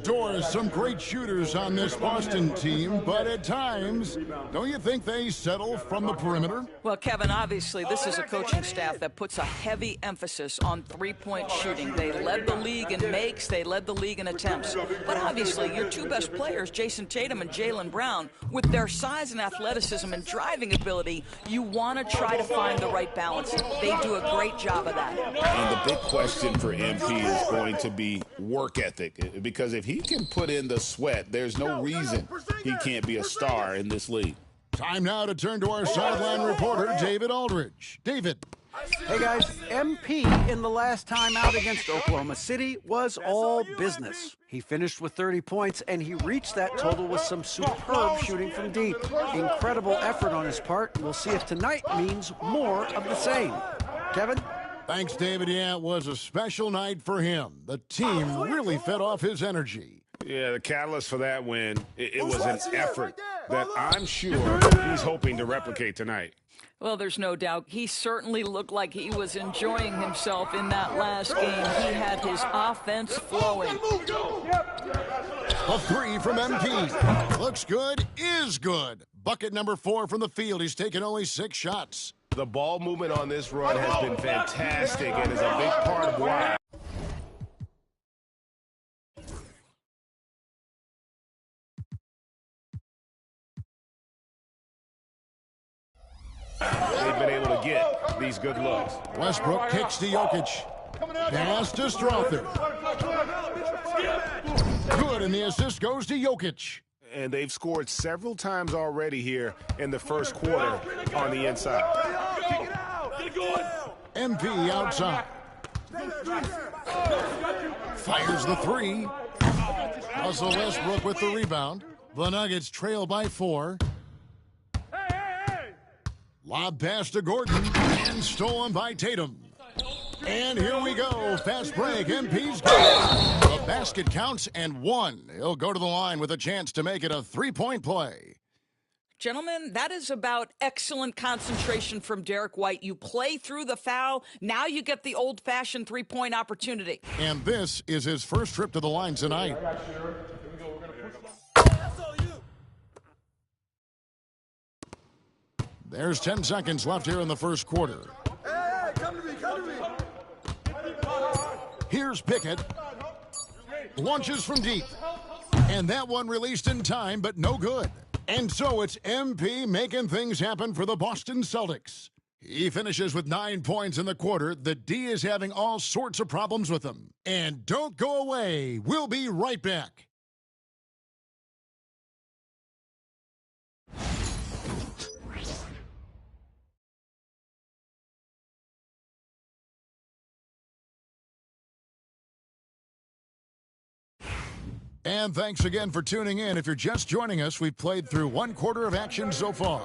Speaker 7: Doors, some great shooters on this Boston team, but at times, don't you think they settle from the perimeter?
Speaker 11: Well, Kevin, obviously this is a coaching staff that puts a heavy emphasis on three-point shooting. They led the league in makes, they led the league in attempts. But obviously your two best players, Jason Tatum and Jaylen Brown, with their size and athleticism and driving ability, you want to try to find the right balance. They do a great job of that.
Speaker 9: And the big question for MP is going to be work ethic, because if he can put in the sweat, there's no reason he can't be a star in this league.
Speaker 7: Time now to turn to our sideline reporter, David Aldridge. David.
Speaker 10: Hey guys, MP in the last time out against Oklahoma City was all business. He finished with 30 points, and he reached that total with some superb shooting from deep. Incredible effort on his part. We'll see if tonight means more of the same. Kevin?
Speaker 7: Thanks, David. Yeah, it was a special night for him. The team really fed off his energy.
Speaker 9: Yeah, the catalyst for that win, it was an effort that I'm sure he's hoping to replicate tonight.
Speaker 11: Well, there's no doubt. He certainly looked like he was enjoying himself in that last game. He had his offense flowing.
Speaker 7: A three from MP. Looks good, is good. Bucket number 4 from the field. He's taken only 6 shots.
Speaker 1: The ball movement on this run has been fantastic and is a big part of why. They've been able to get these good looks.
Speaker 7: Westbrook kicks to Jokic. Pass to Strother. Good, and the assist goes to Jokic.
Speaker 1: And they've scored several times already here in the first quarter on the inside.
Speaker 7: MP outside. Fires the 3. Russell Westbrook with the rebound. The Nuggets trail by 4. Lob pass to Gordon, and stolen by Tatum. And here we go. Fast break. MP's good. The basket counts and 1. He'll go to the line with a chance to make it a 3-point play.
Speaker 11: Gentlemen, that is about excellent concentration from Derek White. You play through the foul. Now you get the old-fashioned three-point opportunity.
Speaker 7: And this is his first trip to the line tonight. There's 10 seconds left here in the first quarter.
Speaker 4: Hey, come to me, come to me.
Speaker 7: Here's Pickett. Launches from deep. And that one released in time, but no good. And so it's MP making things happen for the Boston Celtics. He finishes with 9 points in the quarter. The D is having all sorts of problems with him. And don't go away. We'll be right back. And thanks again for tuning in. If you're just joining us, we've played through 1 quarter of action so far.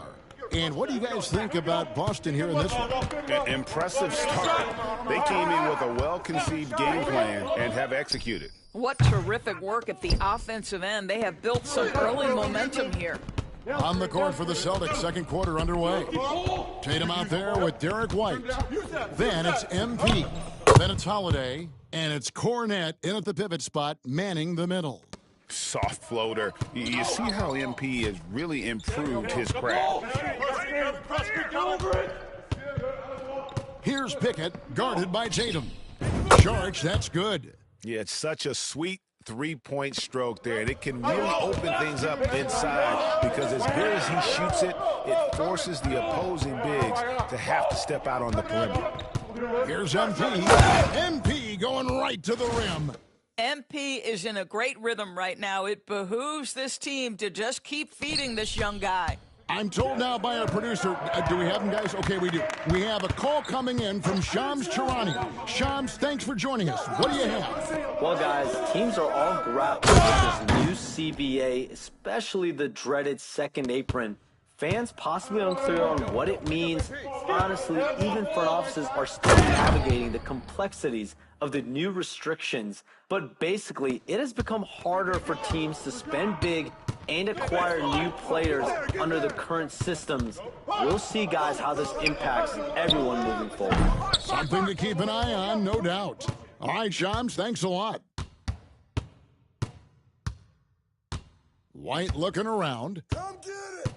Speaker 7: And what do you guys think about Boston here in this one?
Speaker 9: Impressive start. They came in with a well-conceived game plan and have executed.
Speaker 11: What terrific work at the offensive end. They have built some early momentum here.
Speaker 7: On the court for the Celtics, second quarter underway. Tatum out there with Derek White. Then it's MP. Then it's Holiday. And it's Cornette in at the pivot spot, manning the middle.
Speaker 9: Soft floater. You see how MP has really improved his craft.
Speaker 7: Here's Pickett, guarded by Tatum. Charge, that's good.
Speaker 1: Yeah, it's such a sweet 3-point stroke there, and it can really open things up inside because as good as he shoots it, it forces the opposing bigs to have to step out on the perimeter.
Speaker 7: Here's MP. MP going right to the rim.
Speaker 11: MP is in a great rhythm right now. It behooves this team to just keep feeding this young guy.
Speaker 7: I'm told now by our producer, do we have him, guys? Okay, we do. We have a call coming in from Shams Charania. Shams, thanks for joining us. What do you have?
Speaker 8: Well, guys, teams are all grappling with this new CBA, especially the dreaded second apron. Fans possibly unclear on what it means. Honestly, even front offices are still navigating the complexities of the new restrictions. But basically, it has become harder for teams to spend big and acquire new players under the current systems. We'll see, guys, how this impacts everyone moving forward.
Speaker 7: Something to keep an eye on, no doubt. All right, Shams, thanks a lot. White looking around.
Speaker 4: Come get it.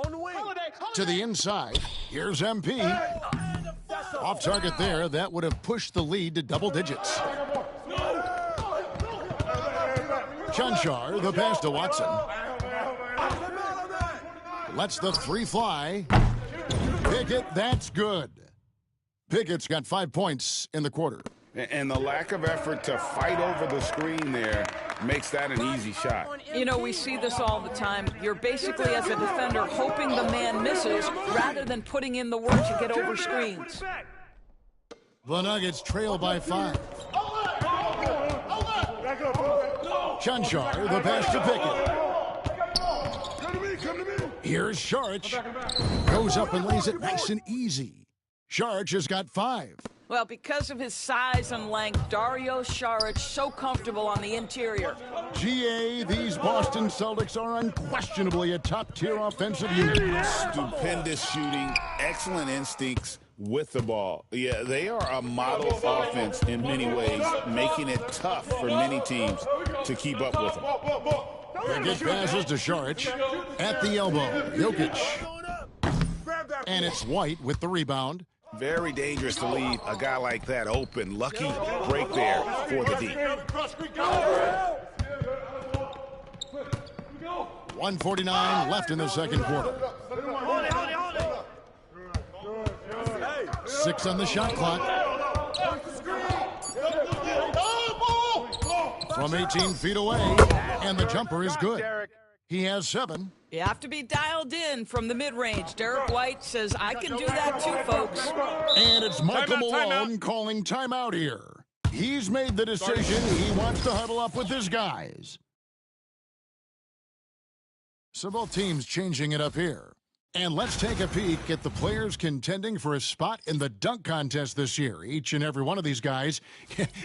Speaker 4: On the wing.
Speaker 7: To the inside. Here's MP. Off target there. That would have pushed the lead to double digits. Chanchar, the pass to Watson. Lets the three fly. Pickett, that's good. Pickett's got 5 points in the quarter.
Speaker 9: And the lack of effort to fight over the screen there makes that an easy shot.
Speaker 11: You know, we see this all the time. You're basically, as a defender, hoping the man misses rather than putting in the work to get over screens.
Speaker 7: The Nuggets trail by 5. Chanchar, the pass to Pickett. Here's Sharch. Goes up and lays it nice and easy. Sharch has got 5.
Speaker 11: Well, because of his size and length, Dario Saric so comfortable on the interior.
Speaker 7: GA, these Boston Celtics are unquestionably a top-tier offensive unit.
Speaker 9: Stupendous shooting, excellent instincts with the ball. Yeah, they are a model offense in many ways, making it tough for many teams to keep up with them.
Speaker 7: Pickett passes to Saric at the elbow. Jokic. And it's White with the rebound.
Speaker 9: Very dangerous to leave a guy like that open. Lucky break there for the D.
Speaker 7: 1:49 left in the second quarter. 6 on the shot clock. From 18 feet away, and the jumper is good. He has 7.
Speaker 11: You have to be dialed in from the mid-range. Derek White says, I can do that too, folks.
Speaker 7: And it's Michael Malone calling timeout here. He's made the decision. He wants to huddle up with his guys. So both teams changing it up here. And let's take a peek at the players contending for a spot in the dunk contest this year. Each and every one of these guys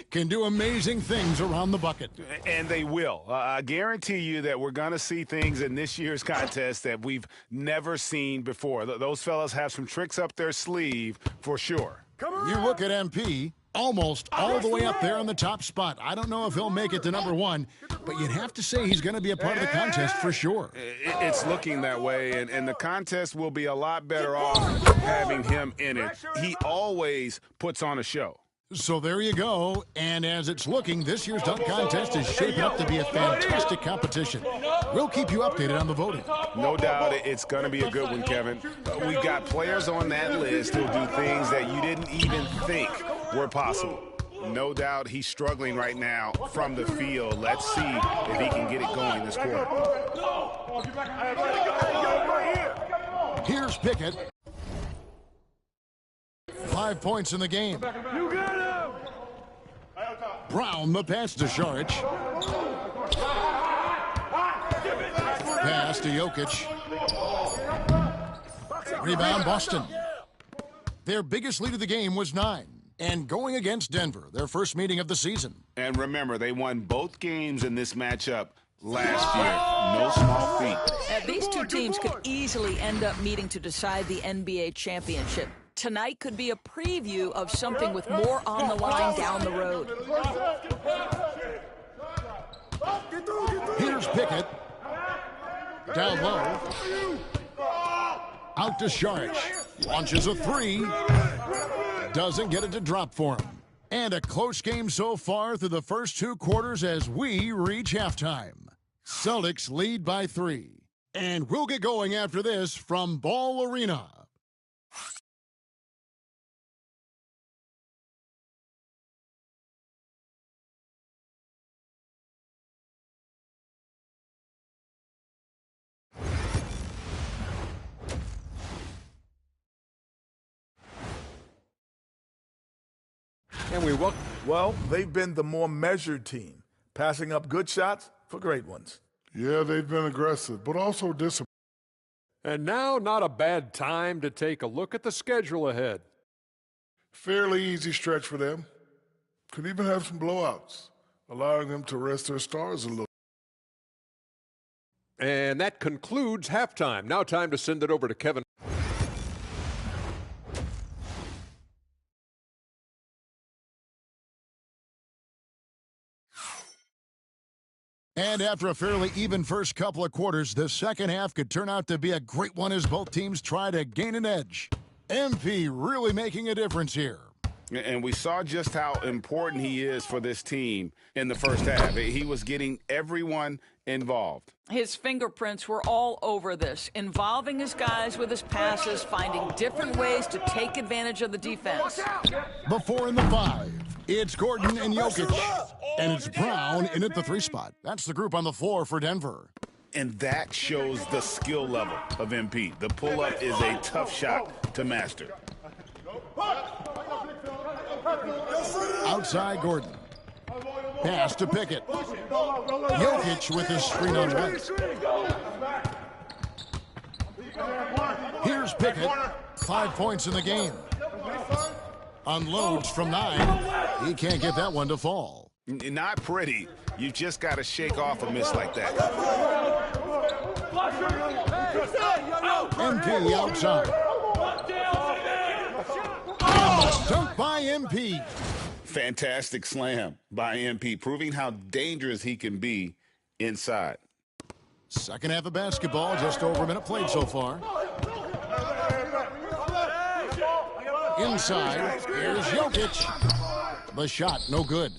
Speaker 7: can do amazing things around the bucket.
Speaker 9: And they will. I guarantee you that we're going to see things in this year's contest that we've never seen before. Those fellas have some tricks up their sleeve for sure.
Speaker 7: You look at MP, almost all the way up there on the top spot. I don't know if he'll make it to number 1, but you'd have to say he's going to be a part of the contest for sure.
Speaker 9: It's looking that way, and the contest will be a lot better off having him in it. He always puts on a show.
Speaker 7: So there you go, and as it's looking, this year's dunk contest is shaping up to be a fantastic competition. We'll keep you updated on the voting.
Speaker 9: No doubt it's going to be a good one, Kevin. We've got players on that list who'll do things that you didn't even think were possible. No doubt he's struggling right now from the field. Let's see if he can get it going this quarter.
Speaker 7: Here's Pickett. 5 points in the game. Brown, the pass to Saric. Pass to Jokic. Rebound, Boston. Their biggest lead of the game was 9. And going against Denver, their first meeting of the season.
Speaker 9: And remember, they won both games in this matchup last year. No small feat.
Speaker 11: These two teams could easily end up meeting to decide the NBA championship. Tonight could be a preview of something with more on the line down the road.
Speaker 7: Here's Pickett. Down low. Out to Saric. Launches a 3. Doesn't get it to drop for him. And a close game so far through the first 2 quarters as we reach halftime. Celtics lead by 3. And we'll get going after this from Ball Arena.
Speaker 4: And well, they've been the more measured team, passing up good shots for great ones.
Speaker 5: Yeah, they've been aggressive, but also disciplined.
Speaker 12: And now, not a bad time to take a look at the schedule ahead.
Speaker 5: Fairly easy stretch for them. Could even have some blowouts, allowing them to rest their stars a little.
Speaker 12: And that concludes halftime. Now time to send it over to Kevin.
Speaker 7: And after a fairly even first couple of quarters, the second half could turn out to be a great one as both teams try to gain an edge. MP really making a difference here.
Speaker 9: And we saw just how important he is for this team in the first half. He was getting everyone involved.
Speaker 11: His fingerprints were all over this, involving his guys with his passes, finding different ways to take advantage of the defense.
Speaker 7: Before in the 5, it's Gordon and Jokic. And it's Brown in at the 3 spot. That's the group on the floor for Denver.
Speaker 9: And that shows the skill level of MP. The pull-up is a tough shot to master.
Speaker 7: Outside Gordon. Pass to Pickett. Jokic with his screen on right. Here's Pickett. 5 points in the game. Unloads from 9. He can't get that one to fall.
Speaker 9: Not pretty. You just got to shake off a miss like that.
Speaker 7: MP outside. And dunk by MP.
Speaker 9: Fantastic slam by MP, proving how dangerous he can be inside.
Speaker 7: Second half of basketball, just over a minute played so far. Inside, here's Jokic. The shot, no good.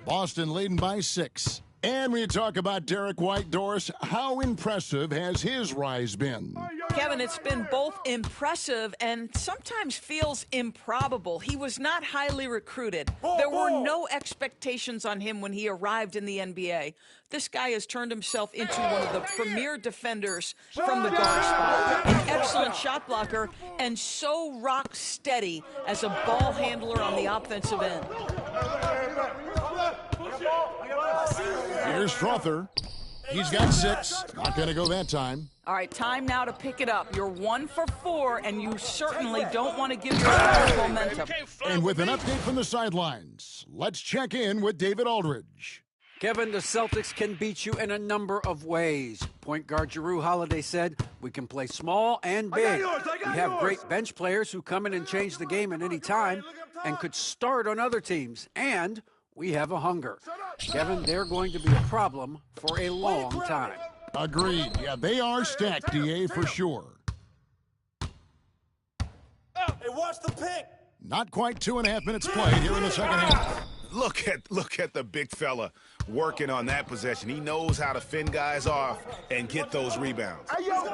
Speaker 7: Boston leading by 6. And when you talk about Derek White, Doris, how impressive has his rise been?
Speaker 11: Kevin, it's been both impressive and sometimes feels improbable. He was not highly recruited. There were no expectations on him when he arrived in the NBA. This guy has turned himself into one of the premier defenders from the guard spot. An excellent shot blocker and so rock steady as a ball handler on the offensive end.
Speaker 7: Here's Strother. He's got 6. Not going to go that time.
Speaker 11: All right, time now to pick it up. You're 1 for 4, and you certainly don't want to give yourself momentum.
Speaker 7: And with an update from the sidelines, let's check in with David Aldridge.
Speaker 10: Kevin, the Celtics can beat you in a number of ways. Point guard Jrue Holiday said, we can play small and big. We have great bench players who come in and change the game at any time and could start on other teams. And we have a hunger. Kevin, they're going to be a problem for a long time.
Speaker 7: Agreed. Yeah, they are stacked, DA, for sure.
Speaker 13: Hey, watch the pick.
Speaker 7: Not quite 2.5 minutes played here in the second half.
Speaker 9: Look at the big fella working on that possession. He knows how to fend guys off and get those rebounds.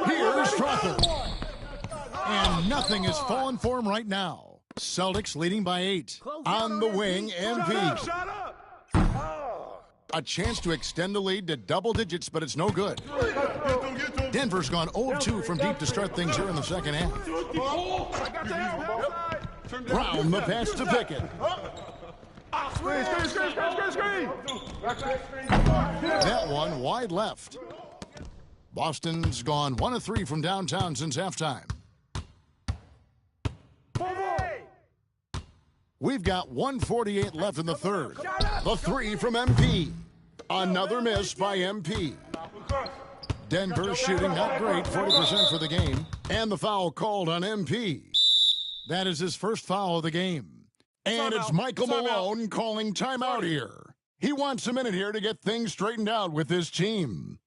Speaker 7: Here's Strother. And nothing is falling for him right now. Celtics leading by 8. On the wing, MP. A chance to extend the lead to double digits, but it's no good. Denver's gone 0-2 from deep to start things here in the second half. Brown, the pass to Pickett. That one wide left. Boston's gone 1 of 3 from downtown since halftime. We've got 1:48 left in the third. The 3 from MP. Another miss by MP. Denver shooting not great, 40% for the game. And the foul called on MP. That is his first foul of the game. And it's Michael Malone calling timeout here. He wants a minute here to get things straightened out with his team.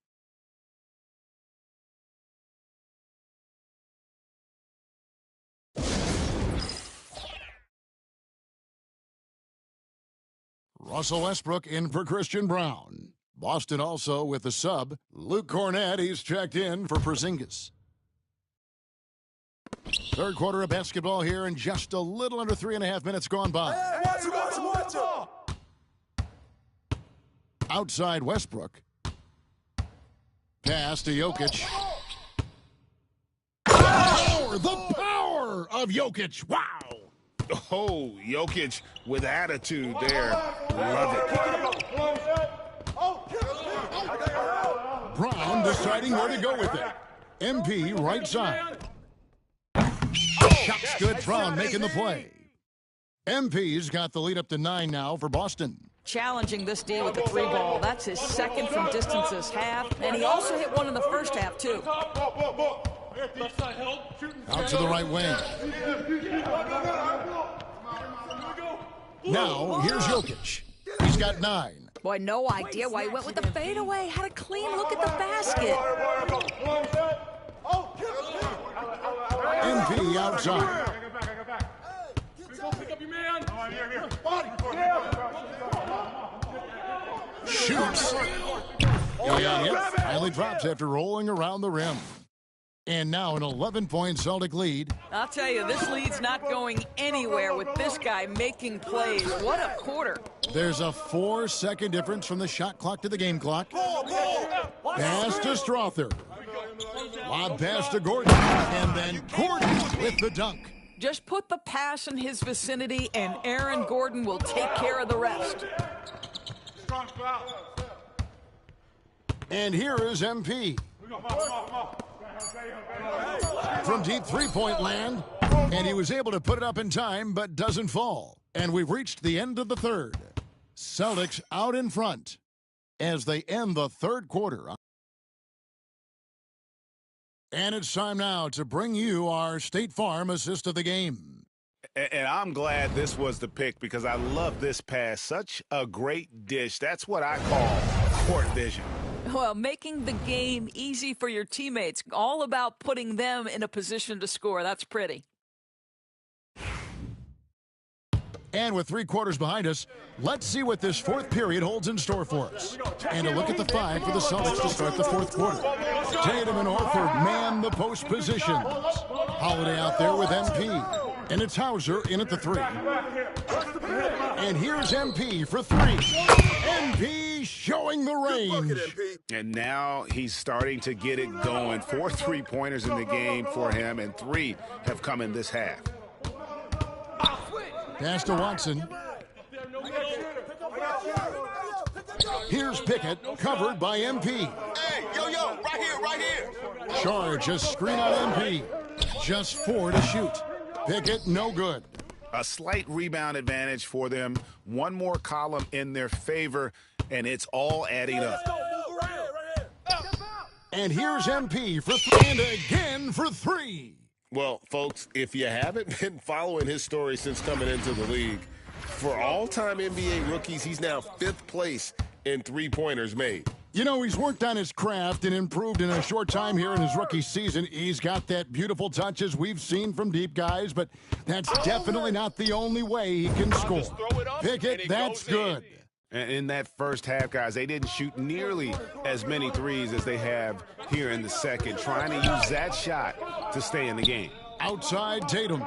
Speaker 7: Russell Westbrook in for Christian Brown. Boston also with the sub. Luke Cornett, he's checked in for Porzingis. Third quarter of basketball here and just a little under 3.5 minutes gone by.
Speaker 13: Watch it.
Speaker 7: Outside Westbrook. Pass to Jokic. The power of Jokic. Wow.
Speaker 9: Oh, Jokic with attitude there. Love it.
Speaker 7: Brown deciding where to go with it. MP right side. Shot's good. Brown making the play. MP's got the lead up to 9 now for Boston.
Speaker 11: Challenging this D with the 3 ball. That's his second from distance this half. And he also hit one in the first half, too.
Speaker 7: Out to the right wing. Now, here's Jokic. He's got 9.
Speaker 11: Boy, no idea why he went with the fadeaway. Had a clean look at the basket.
Speaker 7: MP outside. Shoots. And it finally drops after rolling around the rim. And now an 11-point Celtic lead.
Speaker 11: I'll tell you, this lead's not going anywhere with this guy making plays. What a quarter.
Speaker 7: There's a 4-second difference from the shot clock to the game clock. Pass to Strother. Lob pass to Gordon. And then Gordon with the dunk.
Speaker 11: Just put the pass in his vicinity, and Aaron Gordon will take care of the rest.
Speaker 7: And here is MP. From deep three-point land, and he was able to put it up in time, but doesn't fall. And we've reached the end of the third. Celtics out in front as they end the third quarter. And it's time now to bring you our State Farm assist of the game.
Speaker 9: And I'm glad this was the pick because I love this pass. Such a great dish. That's what I call court vision.
Speaker 11: Well, making the game easy for your teammates. All about putting them in a position to score. That's pretty.
Speaker 7: And with 3 quarters behind us, let's see what this fourth period holds in store for us. And a look at the 5 for the Celtics to start the fourth quarter. Tatum and Horford man the post positions. Holiday out there with MP. And it's Hauser in at the 3. And here's MP for 3. MP showing the range.
Speaker 9: And now he's starting to get it going. 4 3-pointers in the game for him, and 3 have come in this half.
Speaker 7: Pass to Watson. Here's Pickett, covered by MP.
Speaker 13: Hey, yo, right here.
Speaker 7: Charge a screen on MP. Just 4 to shoot. Pickett, no good.
Speaker 9: A slight rebound advantage for them. One more column in their favor, and it's all adding up.
Speaker 7: And here's MP for 3, and again for 3.
Speaker 9: Well, folks, if you haven't been following his story since coming into the league, for all-time NBA rookies, he's now 5th place in 3-pointers made.
Speaker 7: You know, he's worked on his craft and improved in a short time here in his rookie season. He's got that beautiful touch as we've seen from deep guys, but that's definitely not the only way he can score. Pickett, that's good.
Speaker 9: And in that first half, guys, they didn't shoot nearly as many threes as they have here in the second, trying to use that shot to stay in the game.
Speaker 7: Outside Tatum.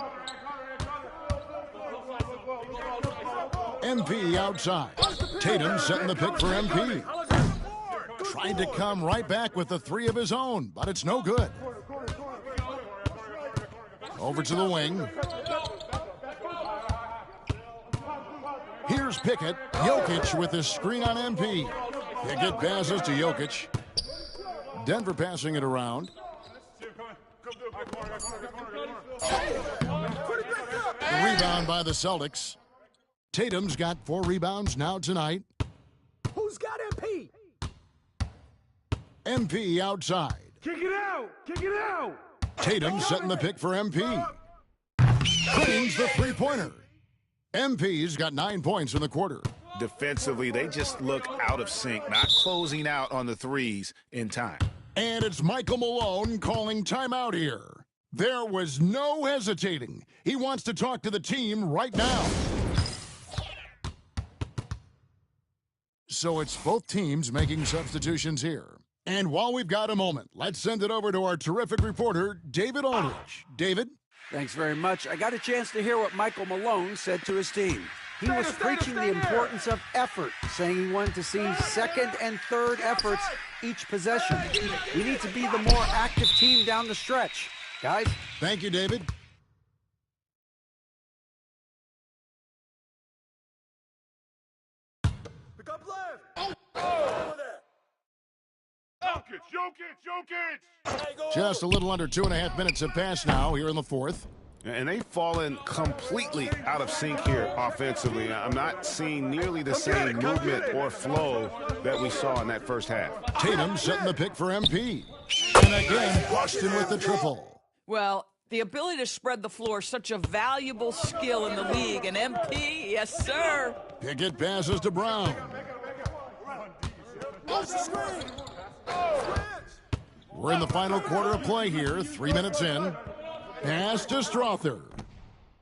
Speaker 7: MP outside. Tatum setting the pick for MP. Tried to come right back with the 3 of his own, but it's no good. Over to the wing. Here's Pickett. Jokic with his screen on MP. Pickett passes to Jokic. Denver passing it around. Rebound by the Celtics. Tatum's got 4 rebounds now tonight.
Speaker 13: Who's got MP?
Speaker 7: MP outside.
Speaker 13: Kick it out.
Speaker 7: Tatum setting the pick for MP. Cleans the 3-pointer. MP's got 9 points in the quarter.
Speaker 9: Defensively, they just look out of sync, not closing out on the threes in time.
Speaker 7: And it's Michael Malone calling timeout here. There was no hesitating. He wants to talk to the team right now. So it's both teams making substitutions here. And while we've got a moment, let's send it over to our terrific reporter, David Aldridge. David?
Speaker 10: Thanks very much. I got a chance to hear what Michael Malone said to his team. He was preaching the importance of effort, saying he wanted to see second and third efforts each possession. We need to be the more active team down the stretch. Guys?
Speaker 7: Thank you, David.
Speaker 13: Pick up left. Oh.
Speaker 5: Jokic.
Speaker 7: Just a little under 2.5 minutes have passed now here in the fourth.
Speaker 9: And they've fallen completely out of sync here offensively. I'm not seeing nearly the same movement or flow that we saw in that first half.
Speaker 7: Tatum setting the pick for MP. And again, Boston with the triple.
Speaker 11: Well, the ability to spread the floor is such a valuable skill in the league. And MP, yes, sir.
Speaker 7: Pickett passes to Brown. We're in the final quarter of play here, 3 minutes in. Pass to Strother.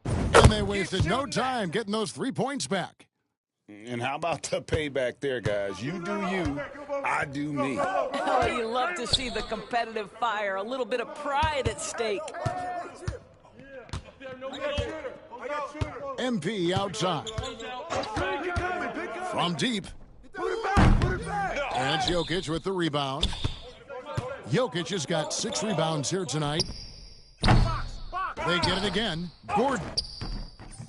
Speaker 7: And they wasted no time getting those 3 points back.
Speaker 9: And how about the payback there, guys? You do you, I do me.
Speaker 11: Oh, you love to see the competitive fire. A little bit of pride at stake.
Speaker 7: MP outside. From deep. And it's Jokic with the rebound. Jokic has got 6 rebounds here tonight. They get it again. Gordon.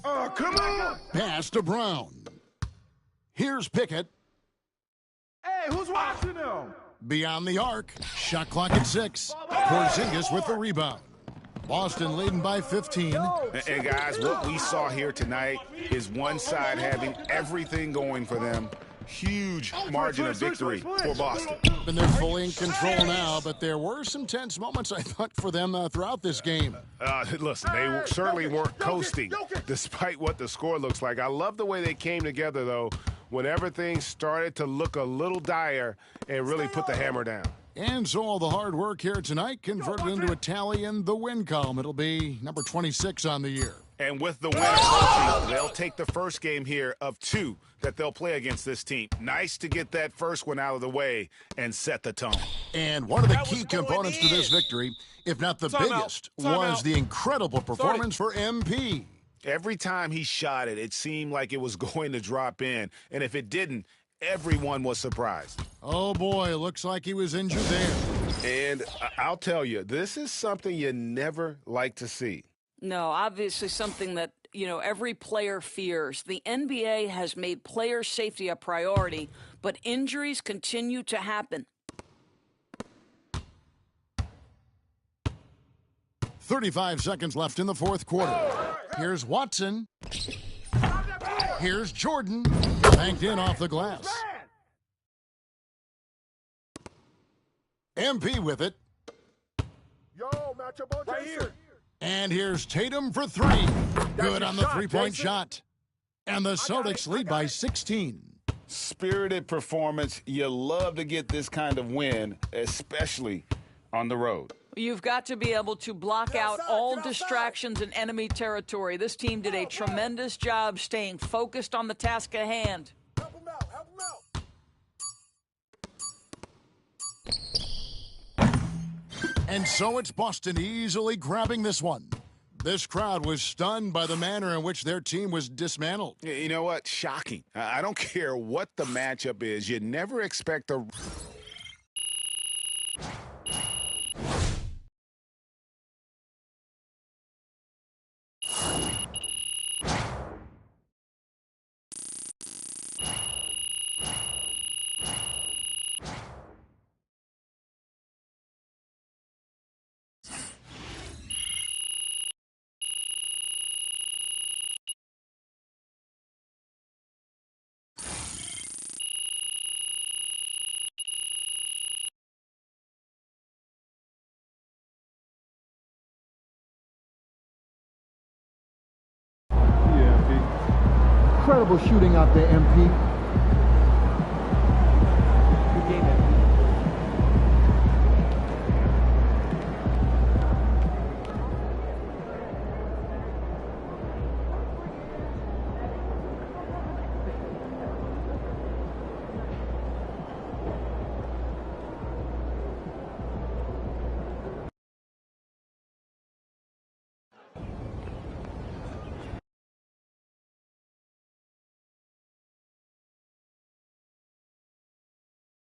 Speaker 13: Oh, come on!
Speaker 7: Pass to Brown. Here's Pickett.
Speaker 13: Hey, who's watching them?
Speaker 7: Beyond the arc. Shot clock at 6. Porzingis with the rebound. Boston leading by 15.
Speaker 9: And guys, what we saw here tonight is one side having everything going for them. Huge margin of victory for Boston.
Speaker 7: And they're fully in control now, but there were some tense moments, I thought, for them throughout this game.
Speaker 1: Listen, they certainly weren't coasting, despite what the score looks like. I love the way they came together, though, when everything started to look a little dire and really put the hammer down.
Speaker 7: And so all the hard work here tonight converted into a tally in the win column. It'll be number 26 on the year.
Speaker 9: And with the winner coaching, they'll take the first game here of 2 that they'll play against this team. Nice to get that first one out of the way and set the tone.
Speaker 7: And one of the key components to this victory, if not the biggest, was the incredible performance for MP.
Speaker 9: Every time he shot it, it seemed like it was going to drop in. And if it didn't, everyone was surprised.
Speaker 7: Oh, boy, looks like he was injured there.
Speaker 1: And I'll tell you, this is something you never like to see.
Speaker 11: No, obviously something that, every player fears. The NBA has made player safety a priority, but injuries continue to happen.
Speaker 7: 35 seconds left in the fourth quarter. Here's Watson. Here's Jordan. Banked in off the glass. MP with it.
Speaker 13: Yo, matchup on right here.
Speaker 7: And here's Tatum for 3. Good on the three-point shot. And the Celtics lead by 16.
Speaker 9: Spirited performance. You love to get this kind of win, especially on the road.
Speaker 11: You've got to be able to block out all distractions in enemy territory. This team did a tremendous job staying focused on the task at hand.
Speaker 13: Help him out, help him out.
Speaker 7: And so it's Boston easily grabbing this one. This crowd was stunned by the manner in which their team was dismantled.
Speaker 9: You know what? Shocking. I don't care what the matchup is. You never expect a...
Speaker 6: Incredible shooting out there, MP.